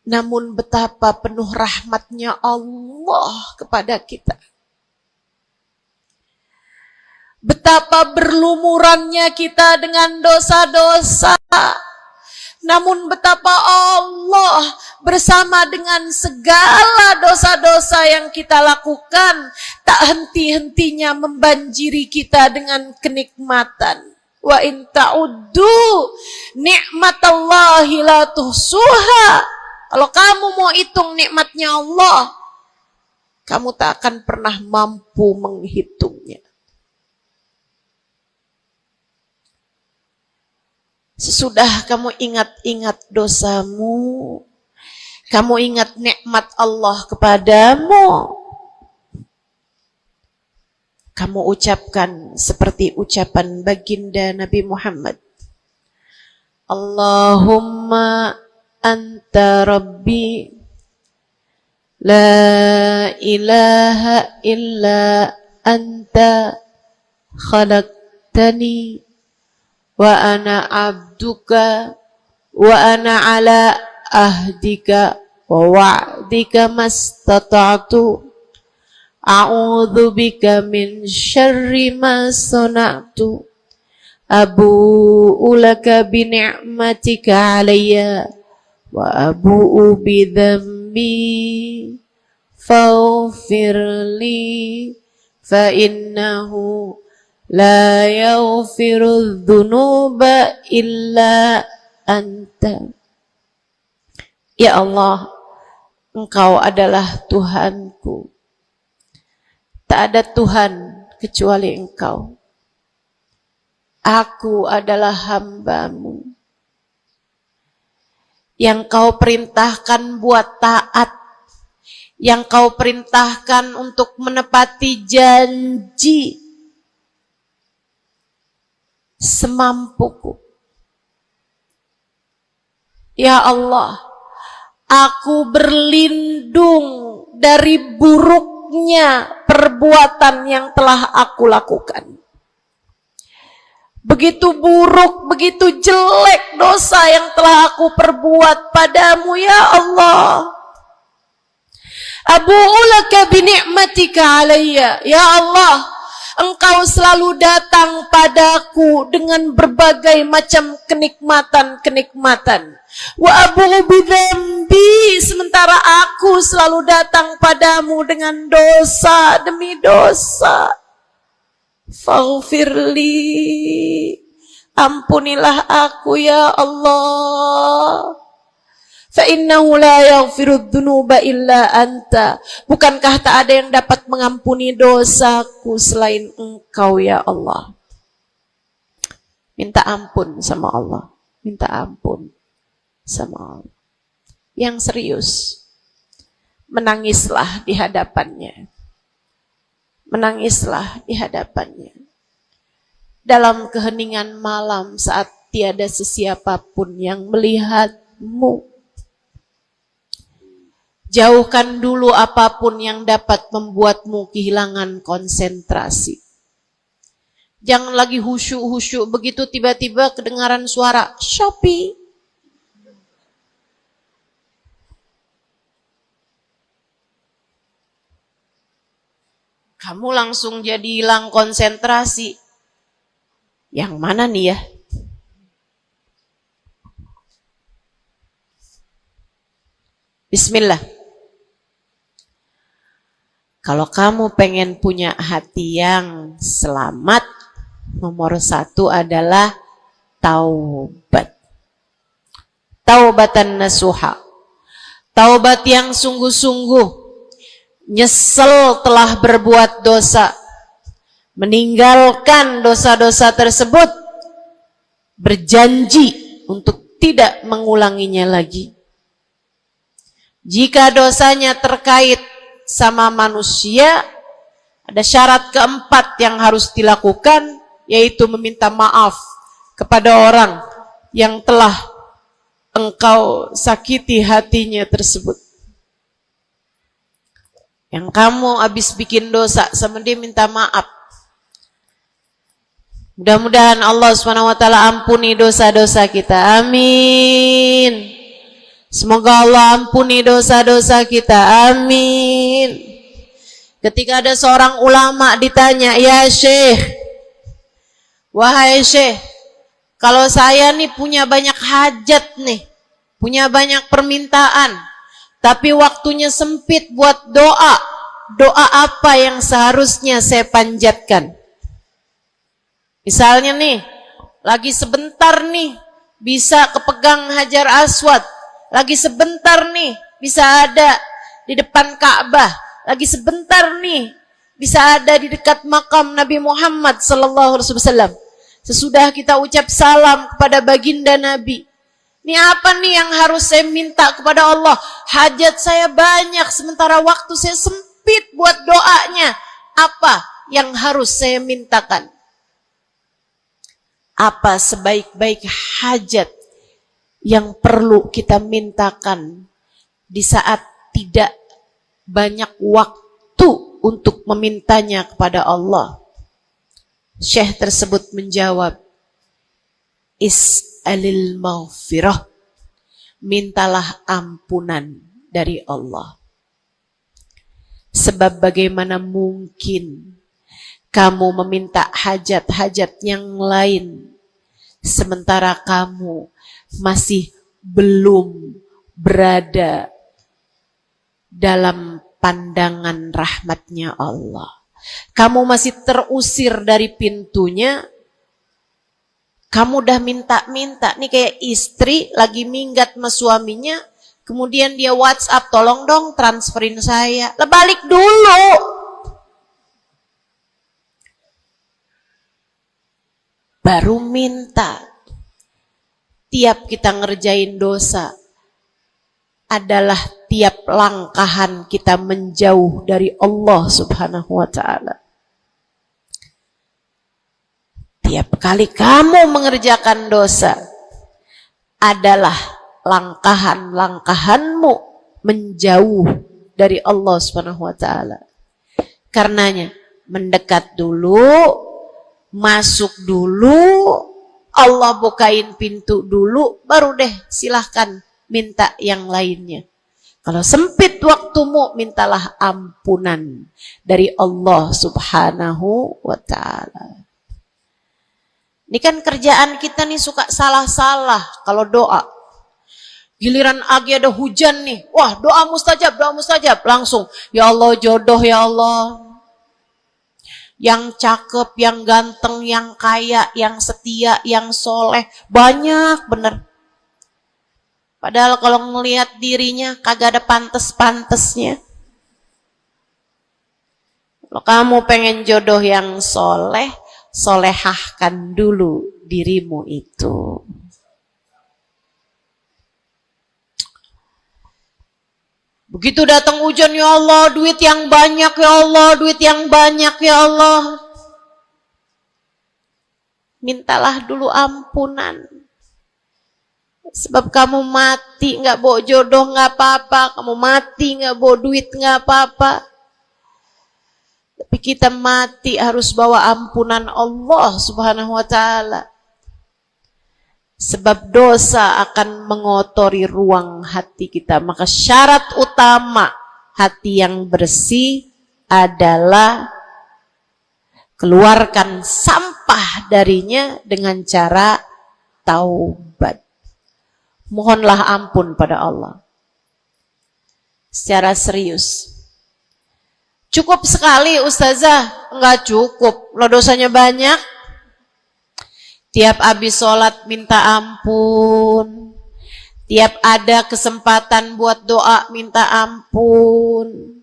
Namun betapa penuh rahmatnya Allah kepada kita. Betapa berlumurannya kita dengan dosa-dosa. Namun betapa Allah bersama dengan segala dosa-dosa yang kita lakukan, tak henti-hentinya membanjiri kita dengan kenikmatan. Wa in ta'uddu ni'matallahi la tuhsuha. Kalau kamu mau hitung nikmatnya Allah, kamu tak akan pernah mampu menghitungnya. Sesudah kamu ingat-ingat dosamu, kamu ingat nikmat Allah kepadamu, kamu ucapkan seperti ucapan baginda Nabi Muhammad. Allahumma anta rabbi la ilaha illa anta khalaqtani wa ana abduka wa ana ala ahdika wa wa'dika mastata'tu a'udzu bika min syarri ma sana'tu abu'u laka bi ni'matika 'alayya wa abu'u bi dhanbi faghfirli fa innahu la yaghfiru dzunuba illa anta. Ya Allah, Engkau adalah Tuhanku. Tak ada Tuhan kecuali Engkau. Aku adalah hamba-Mu yang Kau perintahkan buat taat, yang Kau perintahkan untuk menepati janji semampuku. Ya Allah, aku berlindung dari buruknya perbuatan yang telah aku lakukan. Begitu buruk, begitu jelek dosa yang telah aku perbuat padamu, ya Allah. Abu'u laka bi ni'matika 'alayya. Ya Allah, Engkau selalu datang padaku dengan berbagai macam kenikmatan-kenikmatan. Wa abu'u bi dzambi, sementara aku selalu datang padamu dengan dosa demi dosa. Faghfirli, ampunilah aku ya Allah. Fa innahu la yaghfiru dzunuba illa anta. Bukankah tak ada yang dapat mengampuni dosaku selain Engkau ya Allah. Minta ampun sama Allah. Minta ampun sama Allah. Yang serius, menangislah di hadapannya. Menangislah di hadapannya. Dalam keheningan malam saat tiada sesiapapun yang melihatmu. Jauhkan dulu apapun yang dapat membuatmu kehilangan konsentrasi. Jangan lagi khusyuk-khusyuk begitu tiba-tiba kedengaran suara Shopee. Kamu langsung jadi hilang konsentrasi. Yang mana nih ya? Bismillah. Kalau kamu pengen punya hati yang selamat, nomor 1 adalah taubat. Taubatan nasuha. Taubat yang sungguh-sungguh. Nyesel telah berbuat dosa. Meninggalkan dosa-dosa tersebut. Berjanji untuk tidak mengulanginya lagi. Jika dosanya terkait sama manusia, ada syarat keempat yang harus dilakukan, yaitu meminta maaf kepada orang yang telah engkau sakiti hatinya tersebut. Yang kamu habis bikin dosa sama dia, minta maaf. Mudah-mudahan Allah SWT ampuni dosa-dosa kita. Amin. Semoga Allah ampuni dosa-dosa kita. Amin. Ketika ada seorang ulama ditanya, "Ya Syekh, wahai Syekh, kalau saya nih punya banyak hajat nih, punya banyak permintaan, tapi waktunya sempit buat doa. Doa apa yang seharusnya saya panjatkan?" Misalnya nih, lagi sebentar nih bisa kepegang Hajar Aswad, lagi sebentar nih bisa ada di depan Ka'bah, lagi sebentar nih bisa ada di dekat makam Nabi Muhammad sallallahu alaihi wasallam. Sesudah kita ucap salam kepada baginda Nabi, ini apa nih yang harus saya minta kepada Allah? Hajat saya banyak, sementara waktu saya sempit buat doanya. Apa yang harus saya mintakan? Apa sebaik-baik hajat yang perlu kita mintakan di saat tidak banyak waktu untuk memintanya kepada Allah? Syekh tersebut menjawab, "Is'alil maghfirah." Mintalah ampunan dari Allah. Sebab bagaimana mungkin kamu meminta hajat-hajat yang lain sementara kamu masih belum berada dalam pandangan rahmatnya Allah. Kamu masih terusir dari pintunya. Kamu udah minta-minta. Nih kayak istri lagi minggat sama suaminya, kemudian dia WhatsApp, "Tolong dong transferin saya." Lah balik dulu. Baru minta. Tiap kita ngerjain dosa adalah tiap langkahan kita menjauh dari Allah Subhanahu wa ta'ala. Tiap kali kamu mengerjakan dosa adalah langkahan-langkahanmu menjauh dari Allah Subhanahu wa ta'ala. Karenanya mendekat dulu, masuk dulu, Allah bukain pintu dulu, baru deh silahkan minta yang lainnya. Kalau sempit waktumu, mintalah ampunan dari Allah Subhanahu wa ta'ala. Ini kan kerjaan kita nih suka salah-salah kalau doa. Giliran lagi ada hujan nih, wah doa mustajab, langsung, "Ya Allah jodoh ya Allah. Yang cakep, yang ganteng, yang kaya, yang setia, yang soleh." Banyak bener. Padahal kalau ngelihat dirinya kagak ada pantes-pantesnya. Kalau kamu pengen jodoh yang soleh, solehahkan dulu dirimu itu. Begitu datang hujan, "Ya Allah, duit yang banyak ya Allah, duit yang banyak ya Allah." Mintalah dulu ampunan. Sebab kamu mati nggak bawa jodoh nggak apa-apa, kamu mati nggak bawa duit nggak apa-apa. Tapi kita mati harus bawa ampunan Allah Subhanahu wa ta'ala. Sebab dosa akan mengotori ruang hati kita. Maka syarat utama hati yang bersih adalah keluarkan sampah sampah darinya dengan cara taubat. Mohonlah ampun pada Allah. Secara serius. Cukup sekali Ustazah? Enggak cukup, lo dosanya banyak. Tiap habis sholat minta ampun. Tiap ada kesempatan buat doa minta ampun.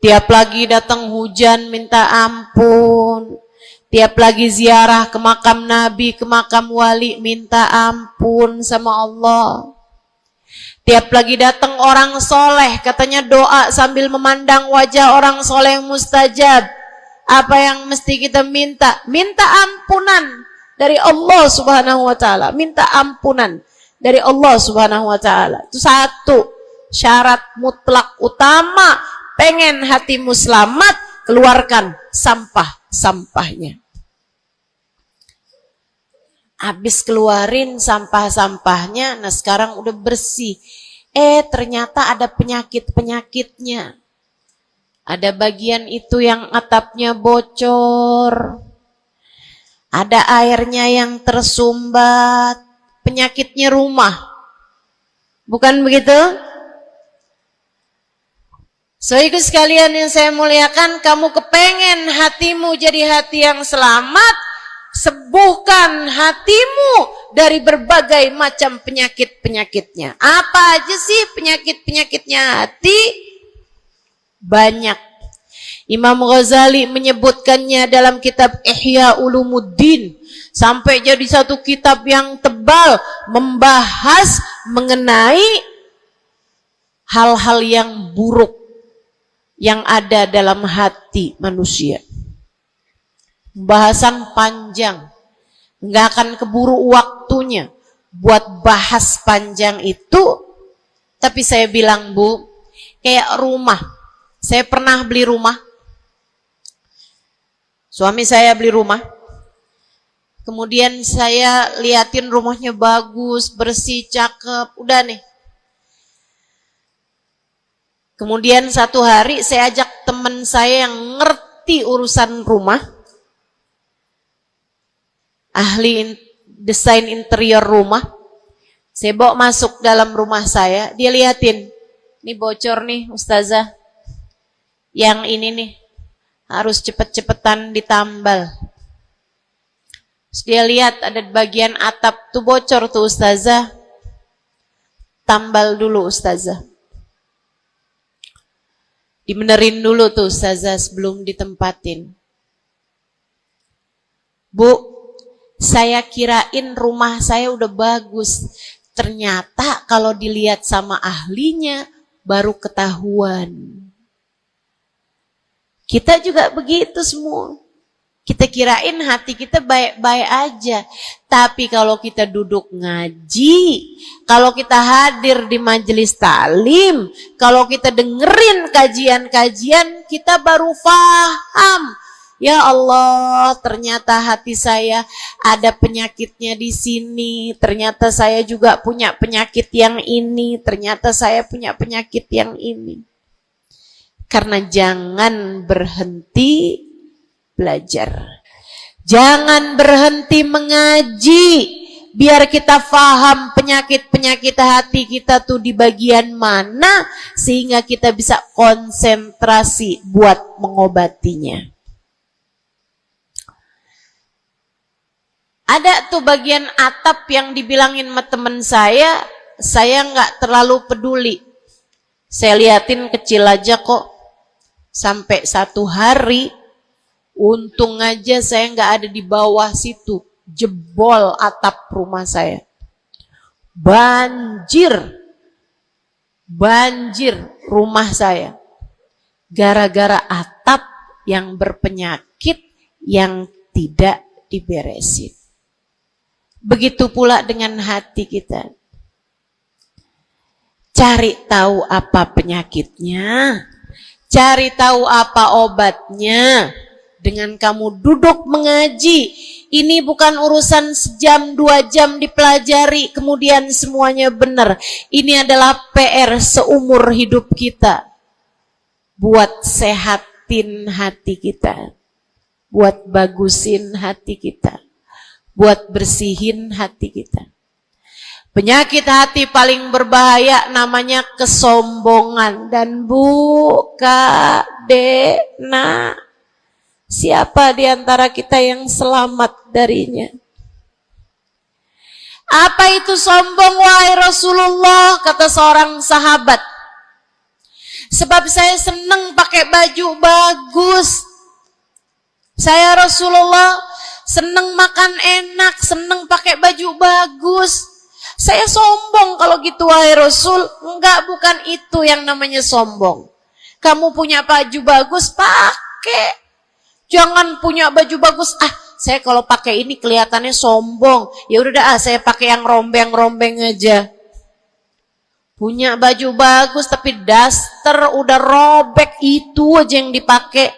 Tiap lagi datang hujan minta ampun. Tiap lagi ziarah ke makam Nabi, ke makam wali minta ampun sama Allah. Tiap lagi datang orang soleh, katanya doa sambil memandang wajah orang soleh yang mustajab. Apa yang mesti kita minta? Minta ampunan dari Allah Subhanahu wa ta'ala. Minta ampunan dari Allah Subhanahu wa ta'ala. Itu satu syarat mutlak utama. Pengen hatimu selamat, keluarkan sampah-sampahnya. Habis keluarin sampah-sampahnya, nah sekarang udah bersih. Ternyata ada penyakit-penyakitnya. Ada bagian itu yang atapnya bocor. Ada airnya yang tersumbat. Penyakitnya rumah. Bukan begitu? Saudaraku sekalian yang saya muliakan, kamu kepengen hatimu jadi hati yang selamat, sembuhkan hatimu dari berbagai macam penyakit-penyakitnya. Apa aja sih penyakit-penyakitnya hati? Banyak. Imam Ghazali menyebutkannya dalam kitab Ihya Ulumuddin. Sampai jadi satu kitab yang tebal membahas mengenai hal-hal yang buruk yang ada dalam hati manusia. Pembahasan panjang, nggak akan keburu waktunya buat bahas panjang itu. Tapi saya bilang, Bu, kayak rumah. Saya pernah beli rumah. Suami saya beli rumah. Kemudian saya liatin rumahnya bagus, bersih, cakep, udah nih. Kemudian satu hari saya ajak teman saya yang ngerti urusan rumah, ahli desain interior rumah. Saya bawa masuk dalam rumah saya, dia liatin, ini bocor nih Ustazah, yang ini nih harus cepet-cepetan ditambal. Terus dia lihat ada bagian atap tuh bocor tuh Ustazah, tambal dulu Ustazah. Dibenerin dulu tuh Ustazah sebelum ditempatin. Bu, saya kirain rumah saya udah bagus. Ternyata kalau dilihat sama ahlinya baru ketahuan. Kita juga begitu semua. Kita kirain hati kita baik-baik aja. Tapi kalau kita duduk ngaji, kalau kita hadir di majelis taklim, kalau kita dengerin kajian-kajian, kita baru paham. Ya Allah, ternyata hati saya ada penyakitnya di sini. Ternyata saya juga punya penyakit yang ini. Ternyata saya punya penyakit yang ini. Karena jangan berhenti belajar. Jangan berhenti mengaji. Biar kita paham penyakit-penyakit hati kita tuh di bagian mana. Sehingga kita bisa konsentrasi buat mengobatinya. Ada tuh bagian atap yang dibilangin sama temen saya nggak terlalu peduli. Saya liatin kecil aja kok. Sampai satu hari, untung aja saya nggak ada di bawah situ. Jebol atap rumah saya. Banjir rumah saya. Gara-gara atap yang berpenyakit yang tidak diberesin. Begitu pula dengan hati kita. Cari tahu apa penyakitnya. Cari tahu apa obatnya. Dengan kamu duduk mengaji. Ini bukan urusan sejam, 2 jam dipelajari. Kemudian semuanya benar. Ini adalah PR seumur hidup kita. Buat sehatin hati kita. buat bagusin hati kita, buat bersihin hati kita. Penyakit hati paling berbahaya namanya kesombongan. Dan Bu, Kak, Dek, Nak, siapa di antara kita yang selamat darinya? Apa itu sombong, wahai Rasulullah? Kata seorang sahabat, sebab saya senang pakai baju bagus. Saya Rasulullah senang makan enak, senang pakai baju bagus. Saya sombong kalau gitu, wahai Rasul. Enggak, bukan itu yang namanya sombong. Kamu punya baju bagus, pakai. Jangan punya baju bagus, saya kalau pakai ini kelihatannya sombong. Ya udah dah, saya pakai yang rombeng-rombeng aja. Punya baju bagus tapi daster udah robek, itu aja yang dipakai.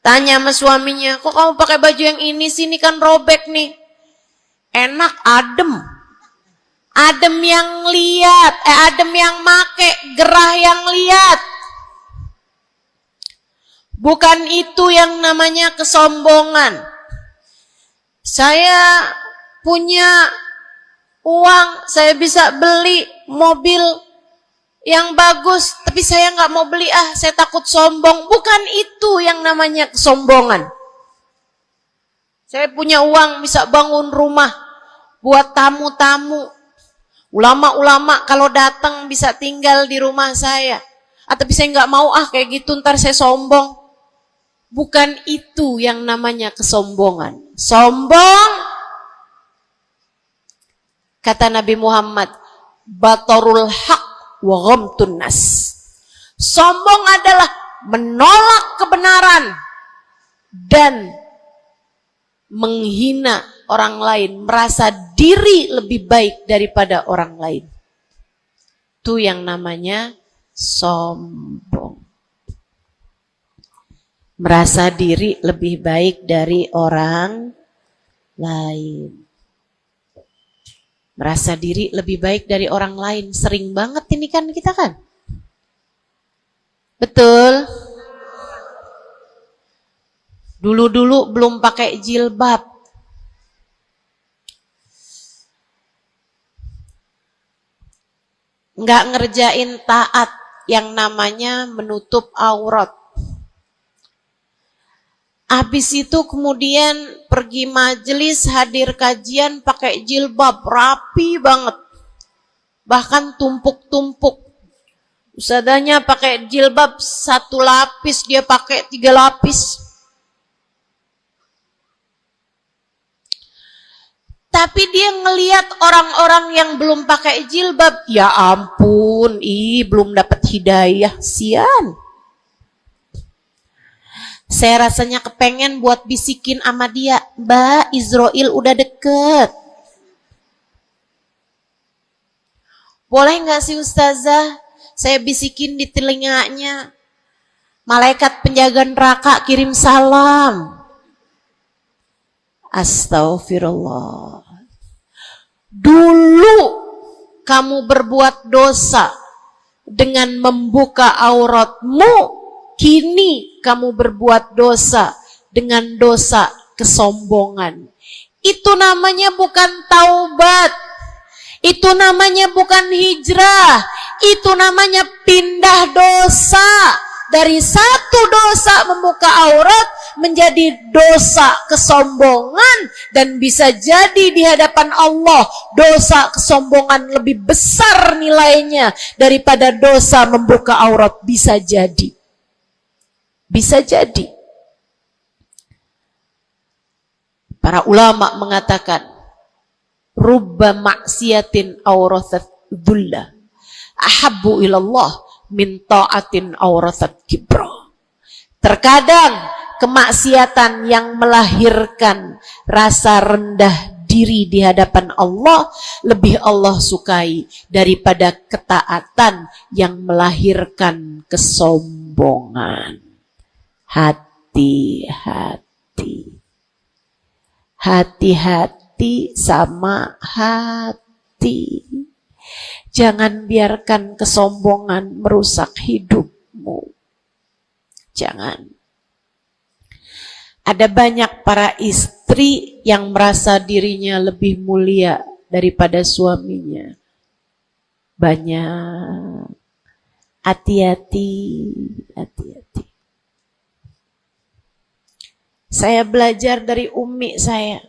Tanya sama suaminya, kok kamu pakai baju yang ini sih, ini kan robek nih. Enak, adem. Adem yang lihat, adem yang make, gerah yang lihat. Bukan itu yang namanya kesombongan. Saya punya uang, saya bisa beli mobil yang bagus, tapi saya nggak mau beli, saya takut sombong. Bukan itu yang namanya kesombongan. Saya punya uang, bisa bangun rumah buat tamu-tamu. Ulama-ulama kalau datang bisa tinggal di rumah saya. Tapi saya nggak mau, kayak gitu ntar saya sombong. Bukan itu yang namanya kesombongan. Sombong, kata Nabi Muhammad, batarul haq wa ghamtun nas. Sombong adalah menolak kebenaran dan menghina orang lain, merasa diri lebih baik daripada orang lain. Itu yang namanya sombong. Merasa diri lebih baik dari orang lain. Merasa diri lebih baik dari orang lain. Sering banget ini kan kita kan? Betul? Dulu-dulu belum pakai jilbab. Nggak ngerjain taat yang namanya menutup aurat. Habis itu kemudian pergi majelis, hadir kajian pakai jilbab, rapi banget. Bahkan tumpuk-tumpuk. Ustadzanya pakai jilbab 1 lapis, dia pakai 3 lapis. Tapi dia ngelihat orang-orang yang belum pakai jilbab, ya ampun, belum dapat hidayah, sian. Saya rasanya kepengen buat bisikin sama dia, Mbak, Israel udah deket. Boleh gak sih Ustazah, saya bisikin di telinganya, malaikat penjaga neraka kirim salam. Astagfirullah. Dulu kamu berbuat dosa dengan membuka auratmu, kini kamu berbuat dosa dengan dosa kesombongan. Itu namanya bukan taubat. Itu namanya bukan hijrah. Itu namanya pindah dosa. Dari satu dosa membuka aurat menjadi dosa kesombongan. Dan bisa jadi di hadapan Allah dosa kesombongan lebih besar nilainya daripada dosa membuka aurat. Bisa jadi. Bisa jadi. Para ulama mengatakan, rubba maksiatin aurathat dhulla ahabbu ilallah min ta'atin aurathat kibra. Terkadang kemaksiatan yang melahirkan rasa rendah diri di hadapan Allah lebih Allah sukai daripada ketaatan yang melahirkan kesombongan. Hati-hati. Hati-hati sama hati. Jangan biarkan kesombongan merusak hidupmu. Jangan. Ada banyak para istri yang merasa dirinya lebih mulia daripada suaminya. Banyak. Hati-hati, hati-hati. Saya belajar dari umi saya.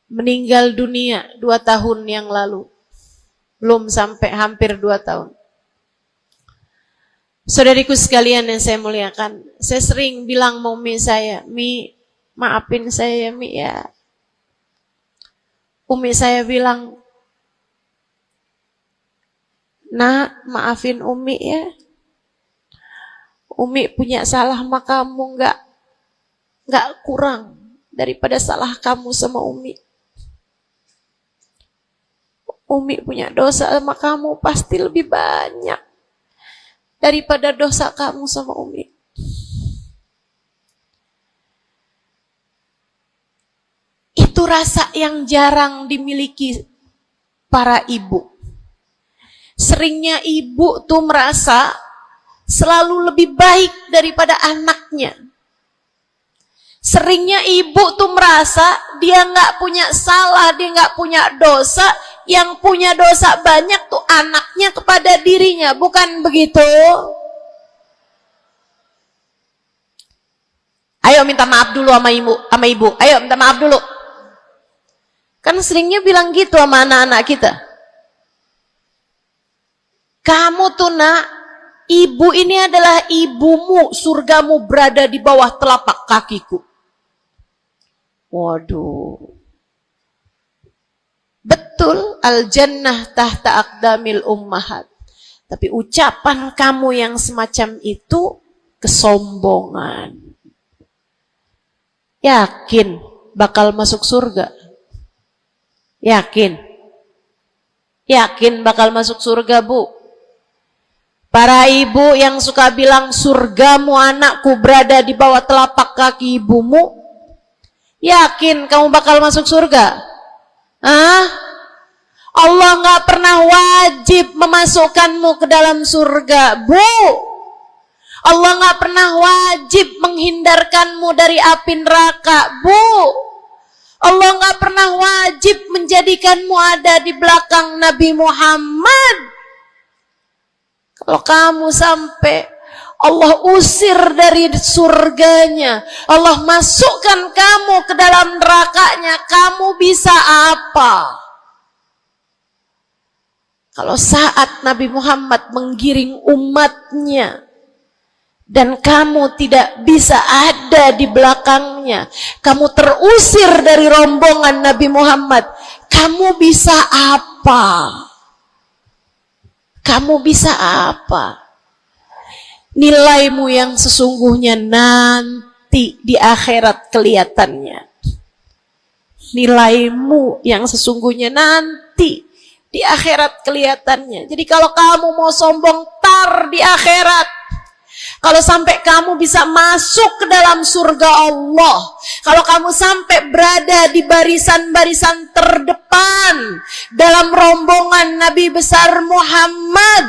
Meninggal dunia 2 tahun yang lalu. Belum sampai hampir 2 tahun. Saudariku sekalian yang saya muliakan, saya sering bilang sama umi saya, Mi, maafin saya ya Mi ya. Umi saya bilang, Nak, maafin Umi ya. Umi punya salah sama kamu nggak kurang daripada salah kamu sama Umi. Umi punya dosa sama kamu pasti lebih banyak daripada dosa kamu sama Umi. Itu rasa yang jarang dimiliki para ibu. Seringnya ibu tuh merasa selalu lebih baik daripada anaknya. Seringnya ibu tuh merasa dia nggak punya salah, dia nggak punya dosa. Yang punya dosa banyak tuh anaknya kepada dirinya, bukan begitu? Ayo minta maaf dulu sama ibu. Ayo minta maaf dulu. Kan seringnya bilang gitu sama anak-anak kita. Kamu tuh nak, ibu ini adalah ibumu, surgamu berada di bawah telapak kakiku. Waduh. Betul, al-jannah tahta aqdamil ummahat. Tapi ucapan kamu yang semacam itu kesombongan. Yakin bakal masuk surga? Yakin? Yakin bakal masuk surga, Bu? Para ibu yang suka bilang surgamu anakku berada di bawah telapak kaki ibumu, yakin kamu bakal masuk surga? Allah nggak pernah wajib memasukkanmu ke dalam surga, Bu. Allah nggak pernah wajib menghindarkanmu dari api neraka, Bu. Allah nggak pernah wajib menjadikanmu ada di belakang Nabi Muhammad. Kalau kamu sampai Allah usir dari surganya, Allah masukkan kamu ke dalam nerakanya, kamu bisa apa? Kalau saat Nabi Muhammad menggiring umatnya, dan kamu tidak bisa ada di belakangnya, kamu terusir dari rombongan Nabi Muhammad, kamu bisa apa? Kamu bisa apa? Nilaimu yang sesungguhnya nanti di akhirat kelihatannya. Nilaimu yang sesungguhnya nanti di akhirat kelihatannya. Jadi kalau kamu mau sombong, tar di akhirat. Kalau sampai kamu bisa masuk ke dalam surga Allah, kalau kamu sampai berada di barisan-barisan terdepan dalam rombongan Nabi besar Muhammad,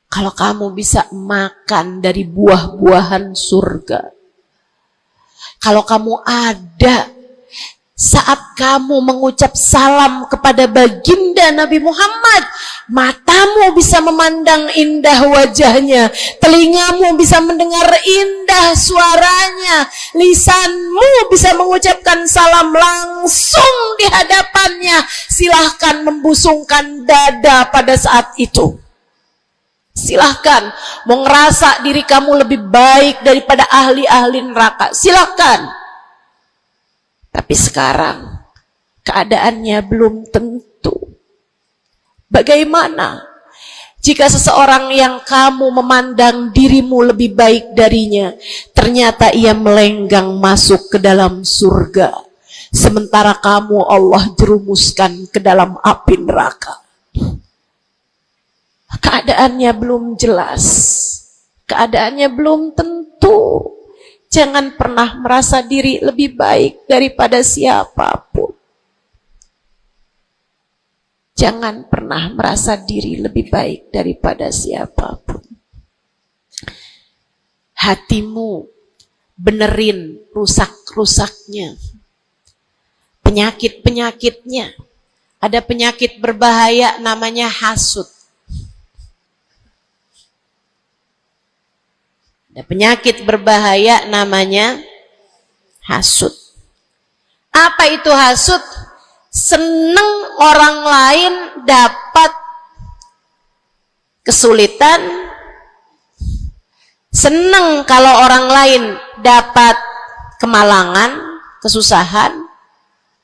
kalau kamu bisa makan dari buah-buahan surga, kalau kamu ada saat kamu mengucap salam kepada baginda Nabi Muhammad, matamu bisa memandang indah wajahnya, telingamu bisa mendengar indah suaranya, lisanmu bisa mengucapkan salam langsung di hadapannya, silahkan membusungkan dada pada saat itu. Silahkan mau ngerasa diri kamu lebih baik daripada ahli-ahli neraka, silahkan. Tapi sekarang keadaannya belum tentu. Bagaimana jika seseorang yang kamu memandang dirimu lebih baik darinya, ternyata ia melenggang masuk ke dalam surga, sementara kamu Allah jerumuskan ke dalam api neraka? Keadaannya belum jelas, keadaannya belum tentu. Jangan pernah merasa diri lebih baik daripada siapapun. Jangan pernah merasa diri lebih baik daripada siapapun. hatimu, benerin rusak-rusaknya, penyakit-penyakitnya. Ada penyakit berbahaya namanya hasud. Ada penyakit berbahaya namanya hasud. Apa itu hasud? Seneng orang lain dapat kesulitan, seneng kalau orang lain dapat kemalangan, kesusahan,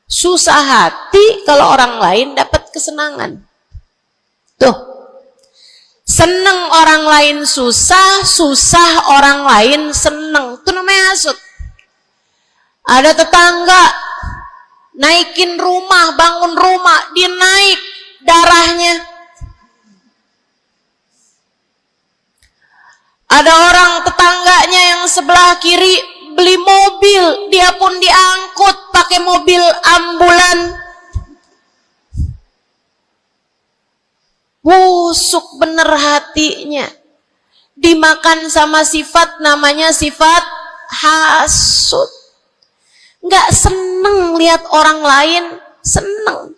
susah hati kalau orang lain dapat kesenangan. Tuh, seneng orang lain susah, susah orang lain seneng. Itu namanya hasud. Ada tetangga naikin rumah, bangun rumah, dia naik darahnya. Ada orang tetangganya yang sebelah kiri beli mobil, dia pun diangkut pakai mobil ambulan. Busuk bener hatinya. Dimakan sama sifat namanya sifat hasud. Nggak seneng lihat orang lain seneng.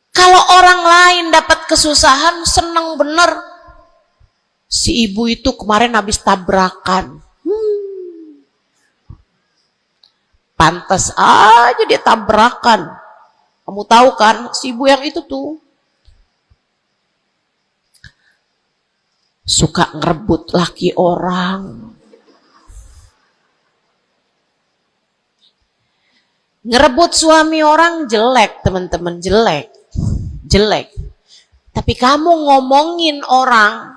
Kalau orang lain dapat kesusahan, seneng bener. Si ibu itu kemarin habis tabrakan. Pantas aja dia tabrakan. Kamu tahu kan, si ibu yang itu tuh suka ngerebut laki orang. Ngerebut suami orang jelek, teman-teman, jelek. Jelek. Tapi kamu ngomongin orang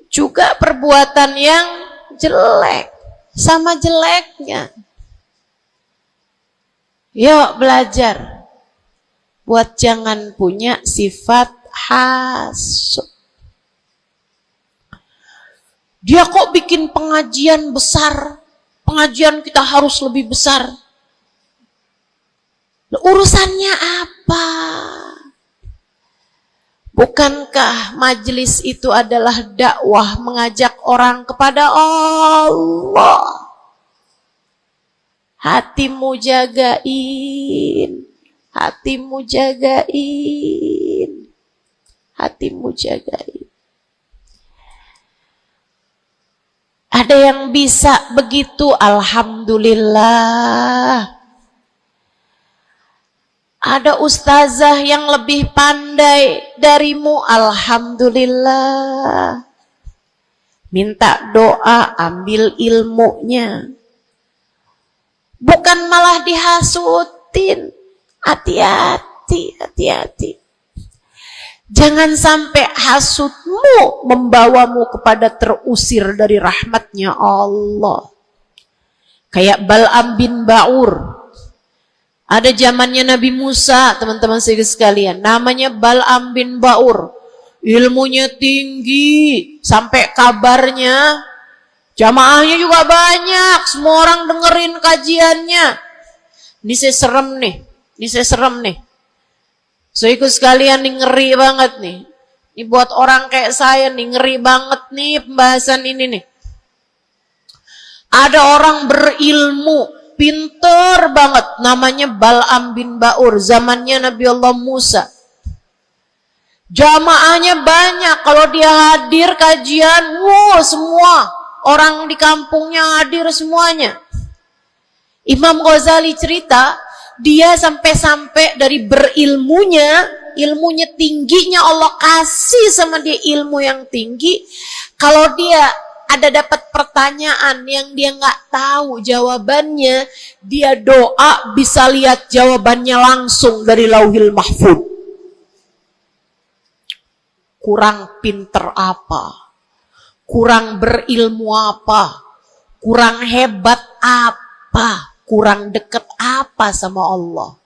juga perbuatan yang jelek, sama jeleknya. Yuk belajar buat jangan punya sifat hasud. Dia kok bikin pengajian besar, pengajian kita harus lebih besar. Urusannya apa? Bukankah majelis itu adalah dakwah mengajak orang kepada Allah? Hatimu jagain, hatimu jagain, hatimu jagain. Ada yang bisa begitu, alhamdulillah. Ada ustazah yang lebih pandai darimu, alhamdulillah. Minta doa, ambil ilmunya. Bukan malah dihasutin. Hati-hati, hati-hati. Jangan sampai hasutmu membawamu kepada terusir dari rahmatnya Allah. Kayak Bal'am bin Ba'ur. Ada zamannya Nabi Musa, teman-teman sekalian. Namanya Bal'am bin Ba'ur. Ilmunya tinggi. Sampai kabarnya jamaahnya juga banyak. Semua orang dengerin kajiannya. Ini saya serem nih. Ini saya serem nih. So ikut sekalian nih, ngeri banget nih. Ini buat orang kayak saya nih, ngeri banget nih pembahasan ini nih. Ada orang berilmu, pinter banget, namanya Bal'am bin Ba'ur, zamannya Nabi Allah Musa. Jamaahnya banyak, kalau dia hadir kajian, wow, semua orang di kampungnya hadir semuanya. Imam Ghazali cerita, dia sampai-sampai dari berilmunya, ilmunya tingginya Allah kasih sama dia ilmu yang tinggi. Kalau dia ada dapat pertanyaan yang dia nggak tahu jawabannya, dia doa bisa lihat jawabannya langsung dari Lauhil Mahfuz. Kurang pinter apa? Kurang berilmu apa? Kurang hebat apa? Kurang dekat apa sama Allah?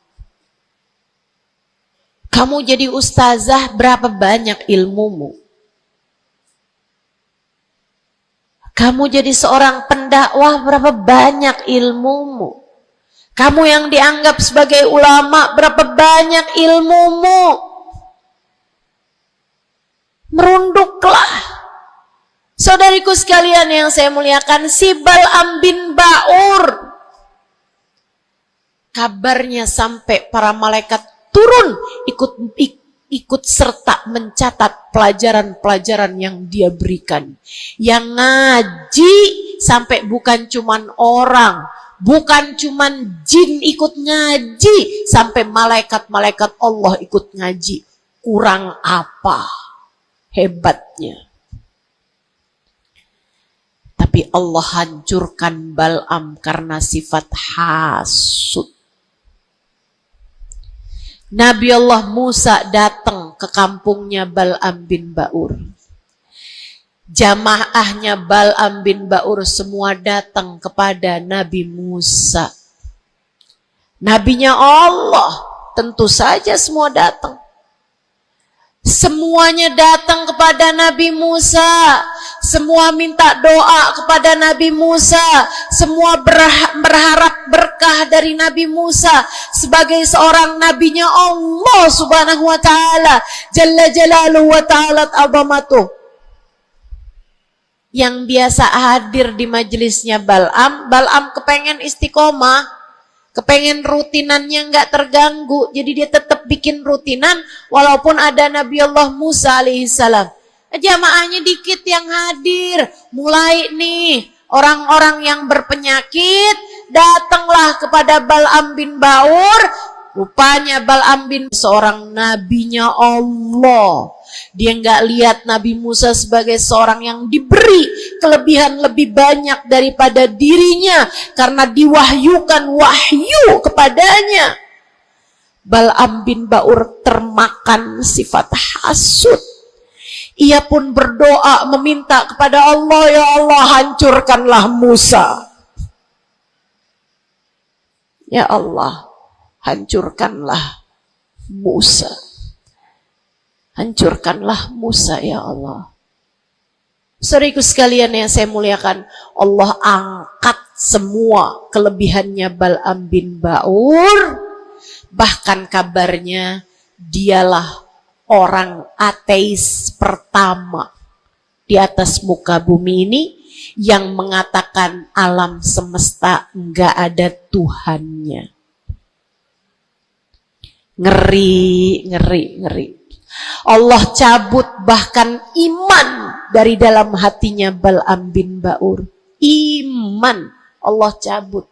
Kamu jadi ustazah, berapa banyak ilmumu? Kamu jadi seorang pendakwah, berapa banyak ilmumu? Kamu yang dianggap sebagai ulama, berapa banyak ilmumu? Merunduk Saudariku sekalian yang saya muliakan, si Bal'am bin Ba'ur, kabarnya sampai para malaikat turun ikut serta mencatat pelajaran-pelajaran yang dia berikan. Yang ngaji sampai bukan cuman orang, bukan cuman jin ikut ngaji, sampai malaikat-malaikat Allah ikut ngaji. Kurang apa hebatnya? Tapi Allah hancurkan Bal'am karena sifat hasud. Nabi Allah Musa datang ke kampungnya Bal'am bin Ba'ur. Jamaahnya Bal'am bin Ba'ur semua datang kepada Nabi Musa. Nabinya Allah, tentu saja semua datang. Semuanya datang kepada Nabi Musa. Semua minta doa kepada Nabi Musa. Semua berharap berkah dari Nabi Musa sebagai seorang nabinya Allah Subhanahu wa taala, Jalla Jalaluhu wa ta'ala azamatuh. Yang biasa hadir di majelisnya Bal'am kepengen istiqomah, kepengen rutinannya nggak terganggu, jadi dia tetap bikin rutinan walaupun ada Nabi Allah Musa alaihissalam. Jamaahnya dikit yang hadir. Mulai nih orang-orang yang berpenyakit datanglah kepada Bal'am bin Ba'ur. Rupanya Bal'am bin seorang nabinya Allah. Dia nggak lihat Nabi Musa sebagai seorang yang diberi kelebihan lebih banyak daripada dirinya karena diwahyukan wahyu kepadanya. Bal'am bin Ba'ur termakan sifat hasud. Ia pun berdoa meminta kepada Allah, ya Allah hancurkanlah Musa. Ya Allah, hancurkanlah Musa. Hancurkanlah Musa ya Allah. Saudaraku sekalian yang saya muliakan, Allah angkat semua kelebihannya Bal'am bin Ba'ur. Bahkan kabarnya dialah orang ateis pertama di atas muka bumi ini yang mengatakan alam semesta enggak ada Tuhannya. Ngeri. Allah cabut bahkan iman dari dalam hatinya Bal'am bin Ba'ur. Iman Allah cabut.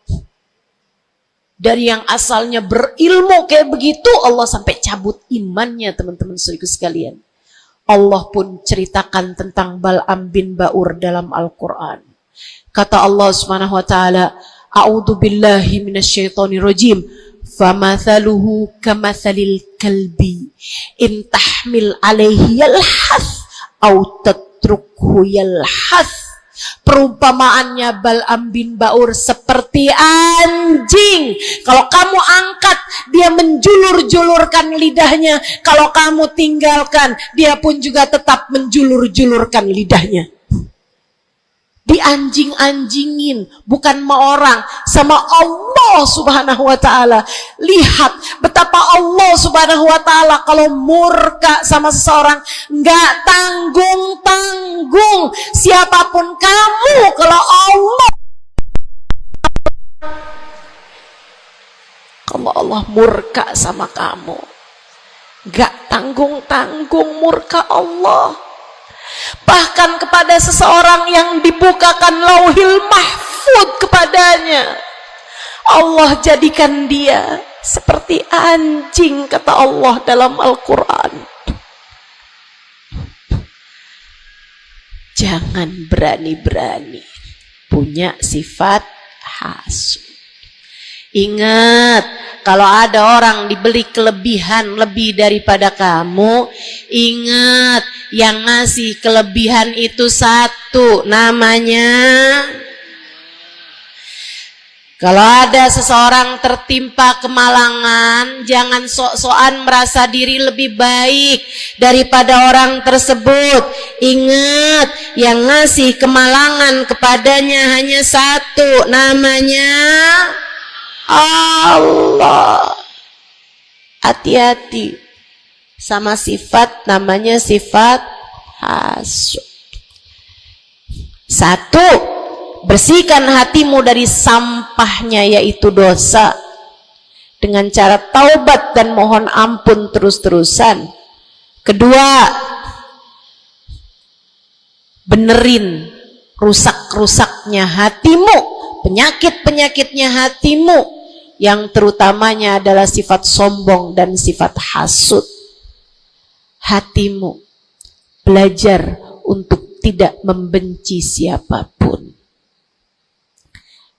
Dari yang asalnya berilmu kayak begitu, Allah sampai cabut imannya, teman-teman saudaraku sekalian. Allah pun ceritakan tentang Bal'am bin Ba'ur dalam Al-Quran. Kata Allah Subhanahu wa taala, "A'udzu billahi minasyaitonir rajim. Famathaluhu kamathalil kalbi in tahmil alaihi yalhath au tatrukhu yalhath." Perumpamaannya Bal'am bin Ba'ur seperti anjing. Kalau kamu angkat, dia menjulur-julurkan lidahnya. Kalau kamu tinggalkan, dia pun juga tetap menjulur-julurkan lidahnya. Dianjing-anjingin, bukan sama orang, sama Allah Subhanahu wa ta'ala. Lihat betapa Allah Subhanahu wa ta'ala kalau murka sama seseorang nggak tanggung-tanggung. Siapapun kamu, kalau Allah murka sama kamu, nggak tanggung-tanggung murka Allah. Bahkan kepada seseorang yang dibukakan lauhil mahfud kepadanya, Allah jadikan dia seperti anjing, kata Allah dalam Al-Quran. Jangan berani-berani punya sifat hasud. Ingat, kalau ada orang diberi kelebihan lebih daripada kamu, ingat, yang ngasih kelebihan itu satu, namanya. Kalau ada seseorang tertimpa kemalangan, jangan sok-sokan merasa diri lebih baik daripada orang tersebut. Ingat, yang ngasih kemalangan kepadanya hanya satu, namanya Allah. Hati-hati sama sifat namanya sifat hasud. Satu, bersihkan hatimu dari sampahnya yaitu dosa dengan cara taubat dan mohon ampun terus-terusan. Kedua, benerin rusak-rusaknya hatimu, penyakit-penyakitnya hatimu, yang terutamanya adalah sifat sombong dan sifat hasud. Hatimu belajar untuk tidak membenci siapapun.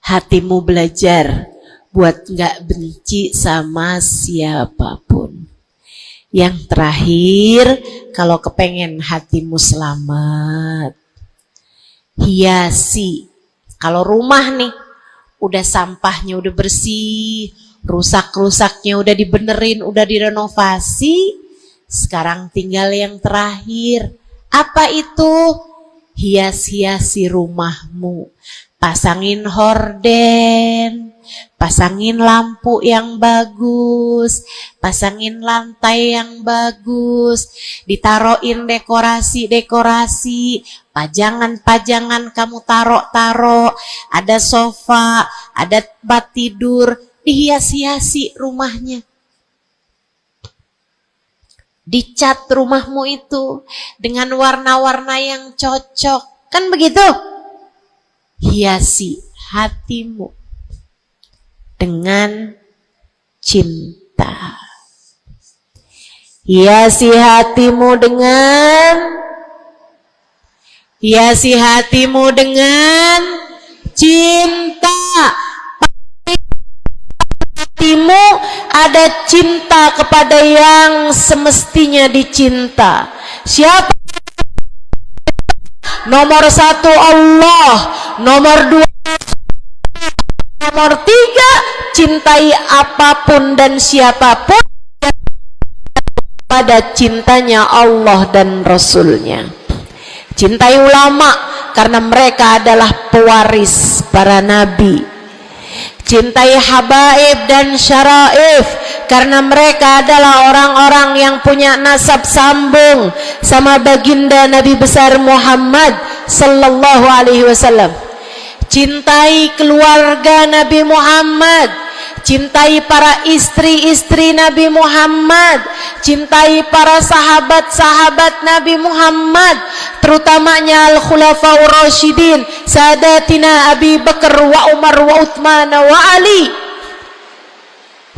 Hatimu belajar buat gak benci sama siapapun. Yang terakhir, kalau kepengen hatimu selamat, hiasi. Kalau rumah nih, udah sampahnya udah bersih, rusak-rusaknya udah dibenerin, udah direnovasi, sekarang tinggal yang terakhir. Apa itu? Hias-hiasi rumahmu. Pasangin horden, pasangin lampu yang bagus, pasangin lantai yang bagus, ditaroin dekorasi-dekorasi, pajangan-pajangan kamu taro-taro, ada sofa, ada tempat tidur, dihias-hiasi rumahnya. Dicat rumahmu itu dengan warna-warna yang cocok, kan begitu? Hiasi hatimu dengan cinta. Hiasi hatimu dengan cinta. Hatimu ada cinta kepada yang semestinya dicinta. Siapa? Nomor satu Allah, nomor dua, nomor tiga, cintai apapun dan siapapun pada cintanya Allah dan Rasulnya. Cintai ulama karena mereka adalah pewaris para nabi. Cintai habaib dan syaraif karena mereka adalah orang-orang yang punya nasab sambung sama baginda Nabi besar Muhammad sallallahu alaihi wasallam. Cintai keluarga Nabi Muhammad, cintai para istri-istri Nabi Muhammad, cintai para sahabat-sahabat Nabi Muhammad, terutamanya al-khulafaur rasyidin, sadatina Abi Bakar wa Umar wa Uthman wa Ali.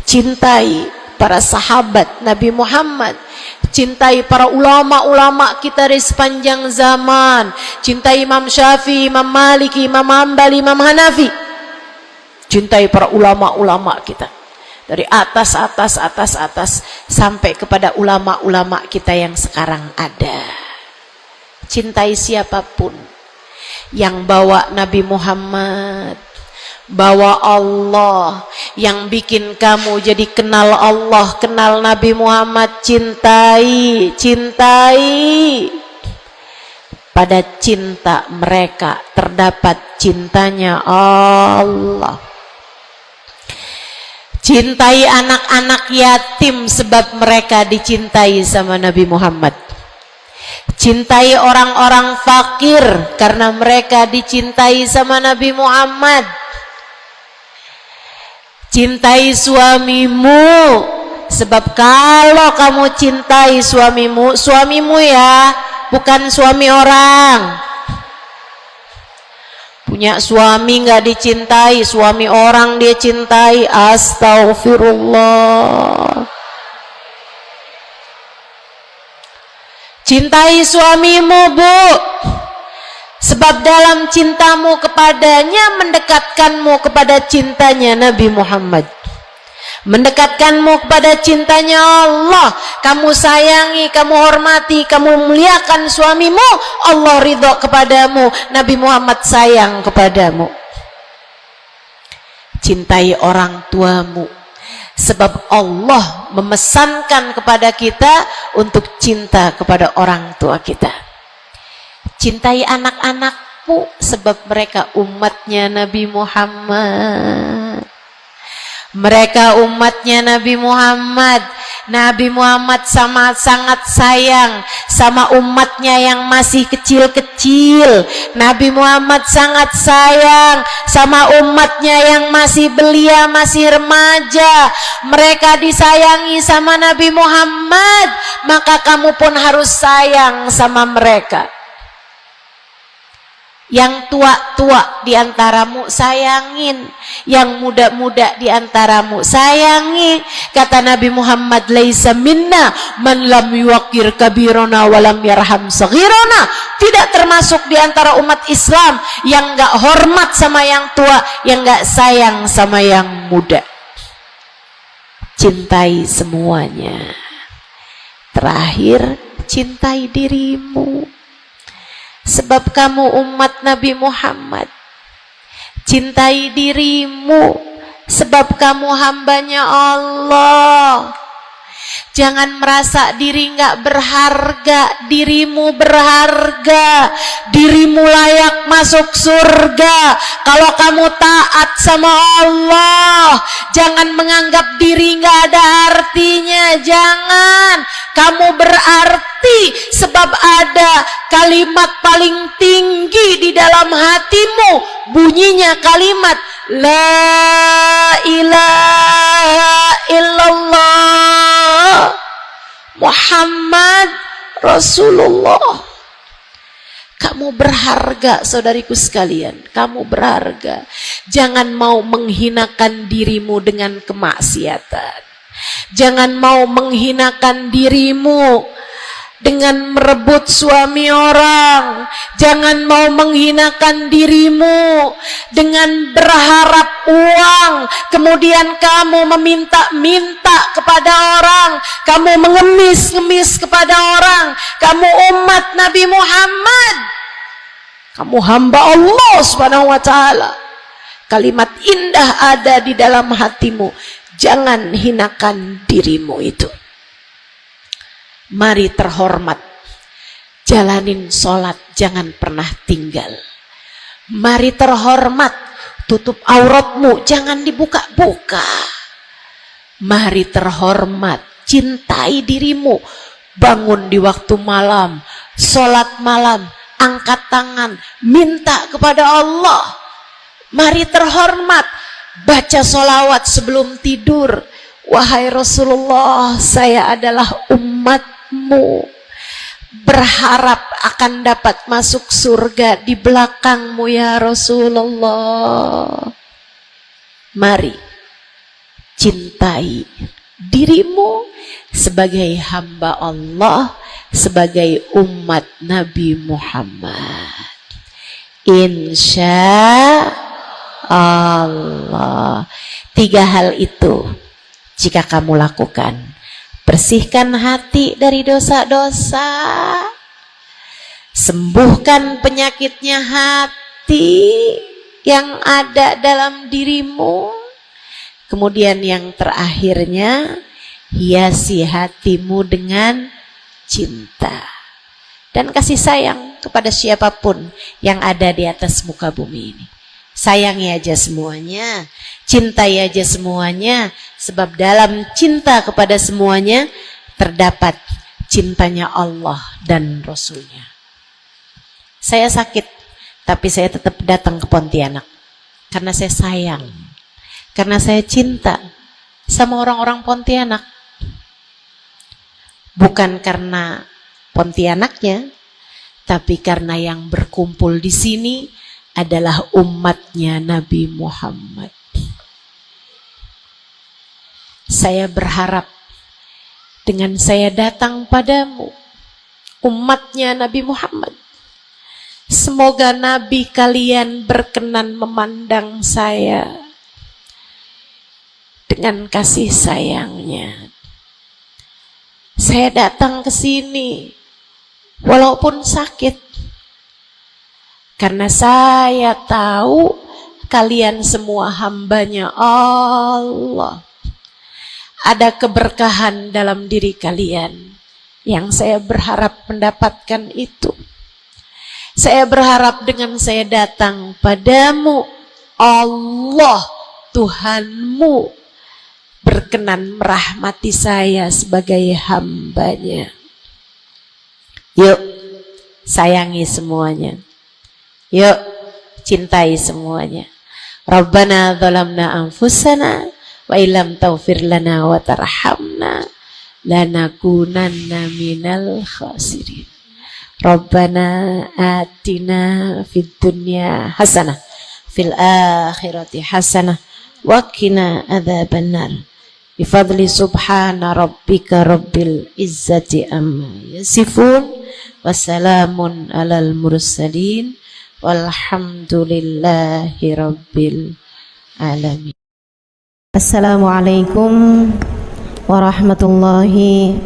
Cintai para sahabat Nabi Muhammad, cintai para ulama-ulama kita di sepanjang zaman, cintai Imam Syafi'i, Imam Maliki, Imam Hambali, Imam Hanafi. Cintai para ulama-ulama kita dari atas sampai kepada ulama-ulama kita yang sekarang ada. Cintai siapapun yang bawa Nabi Muhammad, bawa Allah, yang bikin kamu jadi kenal Allah, kenal Nabi Muhammad. Cintai. Pada cinta mereka terdapat cintanya Allah. Cintai anak-anak yatim sebab mereka dicintai sama Nabi Muhammad. Cintai orang-orang fakir karena mereka dicintai sama Nabi Muhammad. Cintai suamimu sebab kalau kamu cintai suamimu ya, bukan suami orang. Punya suami nggak dicintai, suami orang dia cintai. Astaghfirullah. Cintai suamimu, Bu, sebab dalam cintamu kepadanya mendekatkanmu kepada cintanya Nabi Muhammad, mendekatkanmu kepada cintanya Allah. Kamu sayangi, kamu hormati, kamu muliakan suamimu, Allah ridho kepadamu, Nabi Muhammad sayang kepadamu. Cintai orang tuamu sebab Allah memesankan kepada kita untuk cinta kepada orang tua kita. Cintai anak-anakmu sebab mereka umatnya Nabi Muhammad. Mereka umatnya Nabi Muhammad. Nabi Muhammad sangat sayang sama umatnya yang masih kecil-kecil. Nabi Muhammad sangat sayang sama umatnya yang masih belia, masih remaja. Mereka disayangi sama Nabi Muhammad, maka kamu pun harus sayang sama mereka. Yang tua-tua di antaramu sayangin, yang muda-muda di antaramu sayangi. Kata Nabi Muhammad, laisa minna man lam yuqir kabirona wa lam yarham saghirona. Tidak termasuk di antara umat Islam yang enggak hormat sama yang tua, yang enggak sayang sama yang muda. Cintai semuanya. Terakhir, cintai dirimu. Sebab kamu umat Nabi Muhammad. Cintai dirimu, sebab kamu hambanya Allah. Jangan merasa diri nggak berharga. Dirimu berharga. Dirimu layak masuk surga kalau kamu taat sama Allah. Jangan menganggap diri nggak ada artinya. Jangan. Kamu berarti sebab ada kalimat paling tinggi di dalam hatimu. Bunyinya kalimat La ilaha illallah Muhammad Rasulullah. Kamu berharga, saudariku sekalian. Kamu berharga. Jangan mau menghinakan dirimu dengan kemaksiatan. Jangan mau menghinakan dirimu dengan merebut suami orang. Jangan mau menghinakan dirimu dengan berharap uang. Kemudian kamu meminta-minta kepada orang. Kamu mengemis-ngemis kepada orang. Kamu umat Nabi Muhammad. Kamu hamba Allah Subhanahu wa ta'ala. Kalimat indah ada di dalam hatimu. Jangan hinakan dirimu itu. Mari terhormat, jalanin sholat, jangan pernah tinggal. Mari terhormat, tutup auratmu, jangan dibuka-buka. Mari terhormat, cintai dirimu, bangun di waktu malam, sholat malam, angkat tangan, minta kepada Allah. Mari terhormat, baca sholawat sebelum tidur. Wahai Rasulullah, saya adalah umatmu, berharap akan dapat masuk surga di belakangmu ya Rasulullah. Mari cintai dirimu sebagai hamba Allah, sebagai umat Nabi Muhammad. Insya Allah. 3 hal itu jika kamu lakukan, bersihkan hati dari dosa-dosa, sembuhkan penyakitnya hati yang ada dalam dirimu. Kemudian yang terakhirnya, hiasi hatimu dengan cinta dan kasih sayang kepada siapapun yang ada di atas muka bumi ini. Sayangi aja semuanya, cintai aja semuanya, sebab dalam cinta kepada semuanya terdapat cintanya Allah dan Rasulnya. Saya sakit, tapi saya tetap datang ke Pontianak karena saya sayang, karena saya cinta sama orang-orang Pontianak. Bukan karena Pontianaknya, tapi karena yang berkumpul di sini adalah umatnya Nabi Muhammad. Saya berharap dengan saya datang padamu, umatnya Nabi Muhammad, semoga Nabi kalian berkenan memandang saya dengan kasih sayangnya. Saya datang ke sini walaupun sakit, karena saya tahu kalian semua hambanya Allah. Ada keberkahan dalam diri kalian yang saya berharap mendapatkan itu. Saya berharap dengan saya datang padamu, Allah Tuhanmu berkenan merahmati saya sebagai hambanya. Yuk, sayangi semuanya. Yuk, cintai semuanya. Rabbana zalamna anfusana wa illam taghfir lana wa tarhamna lanakunanna minal khasirin. Rabbana atina fid dunya hasanah fil akhirati hasanah wa qina adzabannar. Bifadli subhana rabbika rabbil izzati amma yasifun wassalamun alal mursalin walhamdulillahi rabbil alamin. Assalamualaikum warahmatullahi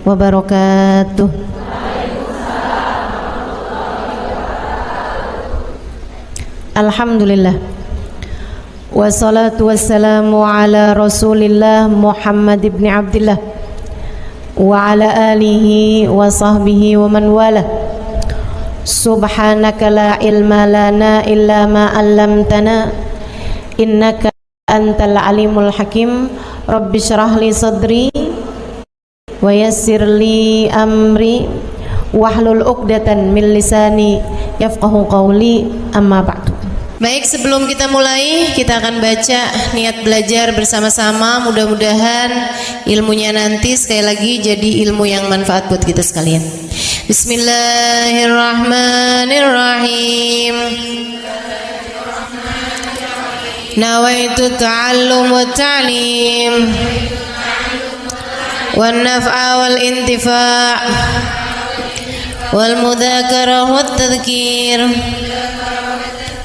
wabarakatuh. Alhamdulillah. Wassalatu wassalamu ala Rasulillah Muhammad ibn Abdullah wa ala alihi wa sahbihi wa man wala. Subhanaka la ilma lana illa ma 'allamtana innaka antal alimul hakim. Rabbi syrah li sadri wa yassir li amri wahlul 'uqdatan min lisani yafqahu qawli. Amma ba'du. Baik, sebelum kita mulai, kita akan baca niat belajar bersama-sama. Mudah-mudahan ilmunya nanti sekali lagi jadi ilmu yang manfaat buat kita sekalian. Bismillahirrahmanirrahim. Nawaitu ta'allum wa ta'lim wan naf'a wal intifa' wal mudzakarah wat tadhkir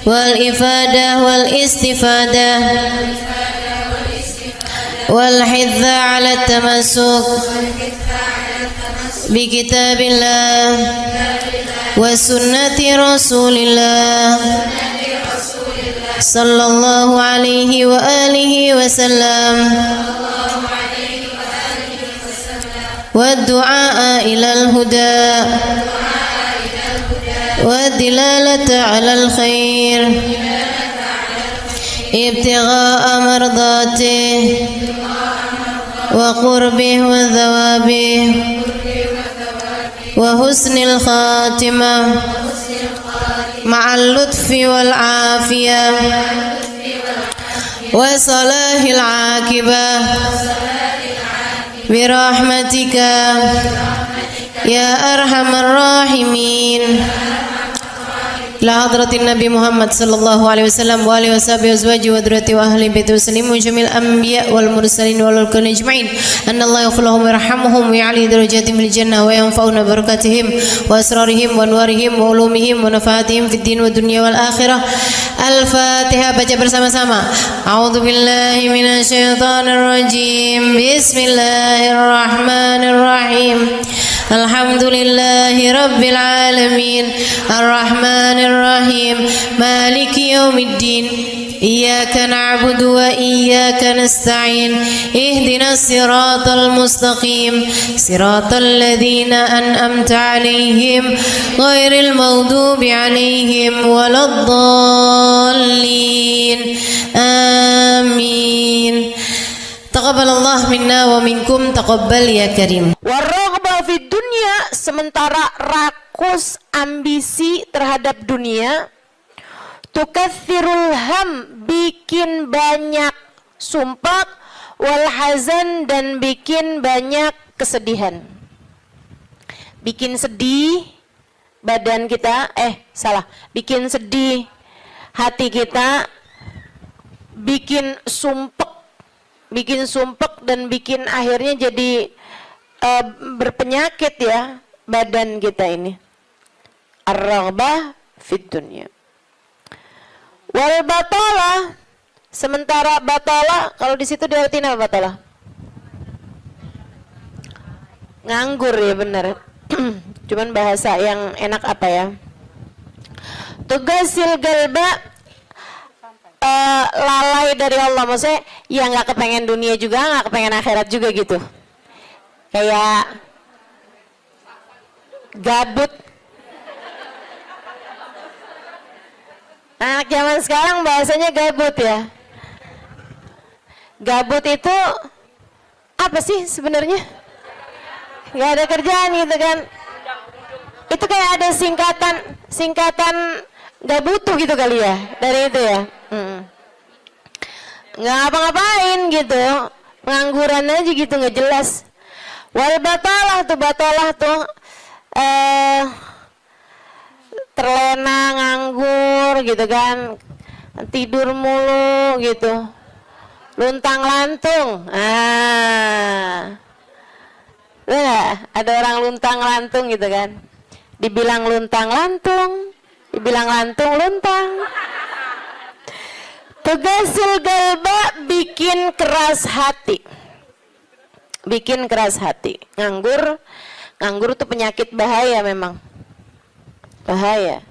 wal ifadah wal istifadah wal hidza ala tamassuk bi kitabillah wa sunnati rasulillah sallallahu alaihi wa alihi wasallam wa du'a ilal huda والدلالة على الخير ابتغاء مرضاته وقربه وثوابه وحسن الخاتمة مع اللطف والعافية وصلاح العاقبة برحمتك يا أرحم الراحمين. La hadratin Nabi Muhammad sallallahu alaihi wasallam wa alihi washabihi azwaji wa dzurriyyati wa ahli baiti wasallim jamil anbiya wal mursalin wal ulul ajma'in anna Allah yaghfiruhum wa yarhamuhum wa ya'li darajatihim fil jannah wa yanfa'una barakatihim wa asrarihim wa anwarihim wa ulumihim wa nafaatihim fid din wa dunya wal akhirah. Al-Fatihah, baca bersama-sama. A'udzu billahi minasy syaithanir rajim. Bismillahirrahmanirrahim. Alhamdulillahi rabbil alamin. Ar-Rahmanir Rahim. Maliki yaumiddin. Iyyaka na'budu wa iyyaka nasta'in. Ihdinas siratal mustaqim. Siratal ladzina an'amta 'alaihim ghairil maghdubi 'alaihim waladdallin. Amin. Taqabbalallah minna wa minkum, taqabbal ya karim. Warraghbah fid dunya, sementara rakus ambisi terhadap dunia, tukathirul ham, bikin banyak sumpah, wal hazan, dan bikin banyak kesedihan. Bikin sedih badan kita, bikin sedih hati kita, bikin sumpek dan bikin akhirnya jadi berpenyakit ya badan kita ini. Ar-raghbah fid dunya. Wal batalah, sementara batalah, kalau di situ diartiin apa batalah? Nganggur ya, benar. Cuman bahasa yang enak apa ya? Tugasil galba, lalai dari Allah, maksudnya ya nggak kepengen dunia juga, nggak kepengen akhirat juga gitu, kayak gabut. Anak zaman sekarang bahasanya gabut ya. Gabut itu apa sih sebenarnya? Nggak ada kerjaan gitu kan. Itu kayak ada singkatan nggak butuh gitu kali ya dari itu ya. Nggak ngapa-ngapain gitu, pengangguran aja gitu, nggak jelas. Wal batalah tuh terlena, nganggur gitu kan, tidur mulu gitu, luntang lantung. Ada orang luntang lantung gitu kan, dibilang luntang lantung, dibilang lantung luntang. Tugasul galba, bikin keras hati, bikin keras hati. Nganggur tuh penyakit bahaya, memang bahaya.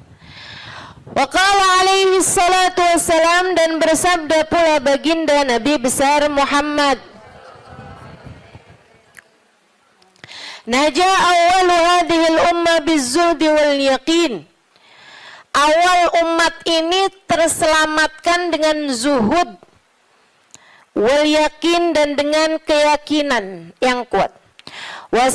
Wa qala alaihi salatu wassalam, dan bersabda pula baginda Nabi besar Muhammad, naja awwalu hadhihi al-umma bizuhdi wal yaqin. Awal umat ini terselamatkan dengan zuhud wal yakin, dan dengan keyakinan yang kuat. Wa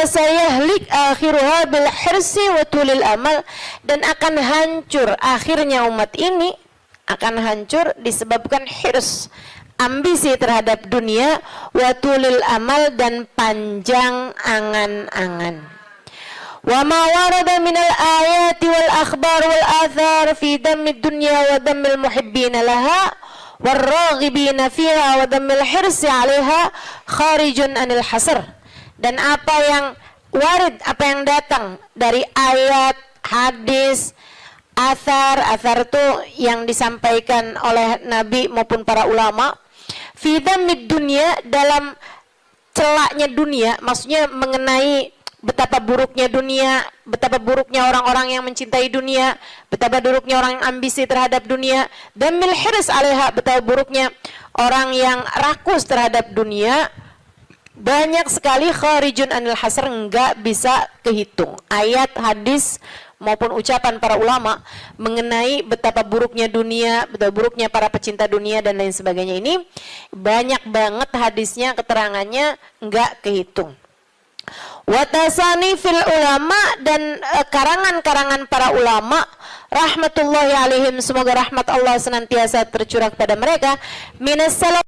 sayahlik akhiruha bil hirsi wa tulil amal, dan akan hancur akhirnya umat ini, akan hancur disebabkan hirs, ambisi terhadap dunia, wa tulil amal, dan panjang angan-angan. Wa ma warada minal ayati wal akhbar wal athar fi dammi dunya wa dammil muhibbina laha warraghibina fiha wa dammil hirsi 'alaiha kharijun anil hasr. Dan apa yang warid, apa yang datang dari ayat, hadis, athar itu yang disampaikan oleh Nabi maupun para ulama, fi dammid dunya, dalam celaknya dunia, maksudnya mengenai betapa buruknya dunia, betapa buruknya orang-orang yang mencintai dunia, betapa buruknya orang yang ambisi terhadap dunia, dan mil hirs 'alaiha, betapa buruknya orang yang rakus terhadap dunia. Banyak sekali kharijun anil hasr, enggak bisa kehitung. Ayat, hadis maupun ucapan para ulama mengenai betapa buruknya dunia, betapa buruknya para pecinta dunia dan lain sebagainya, ini banyak banget hadisnya, keterangannya enggak kehitung. Watasani fil ulama, dan karangan-karangan para ulama rahmatullahi alaihim, semoga rahmat Allah senantiasa tercurah kepada mereka, minas salaf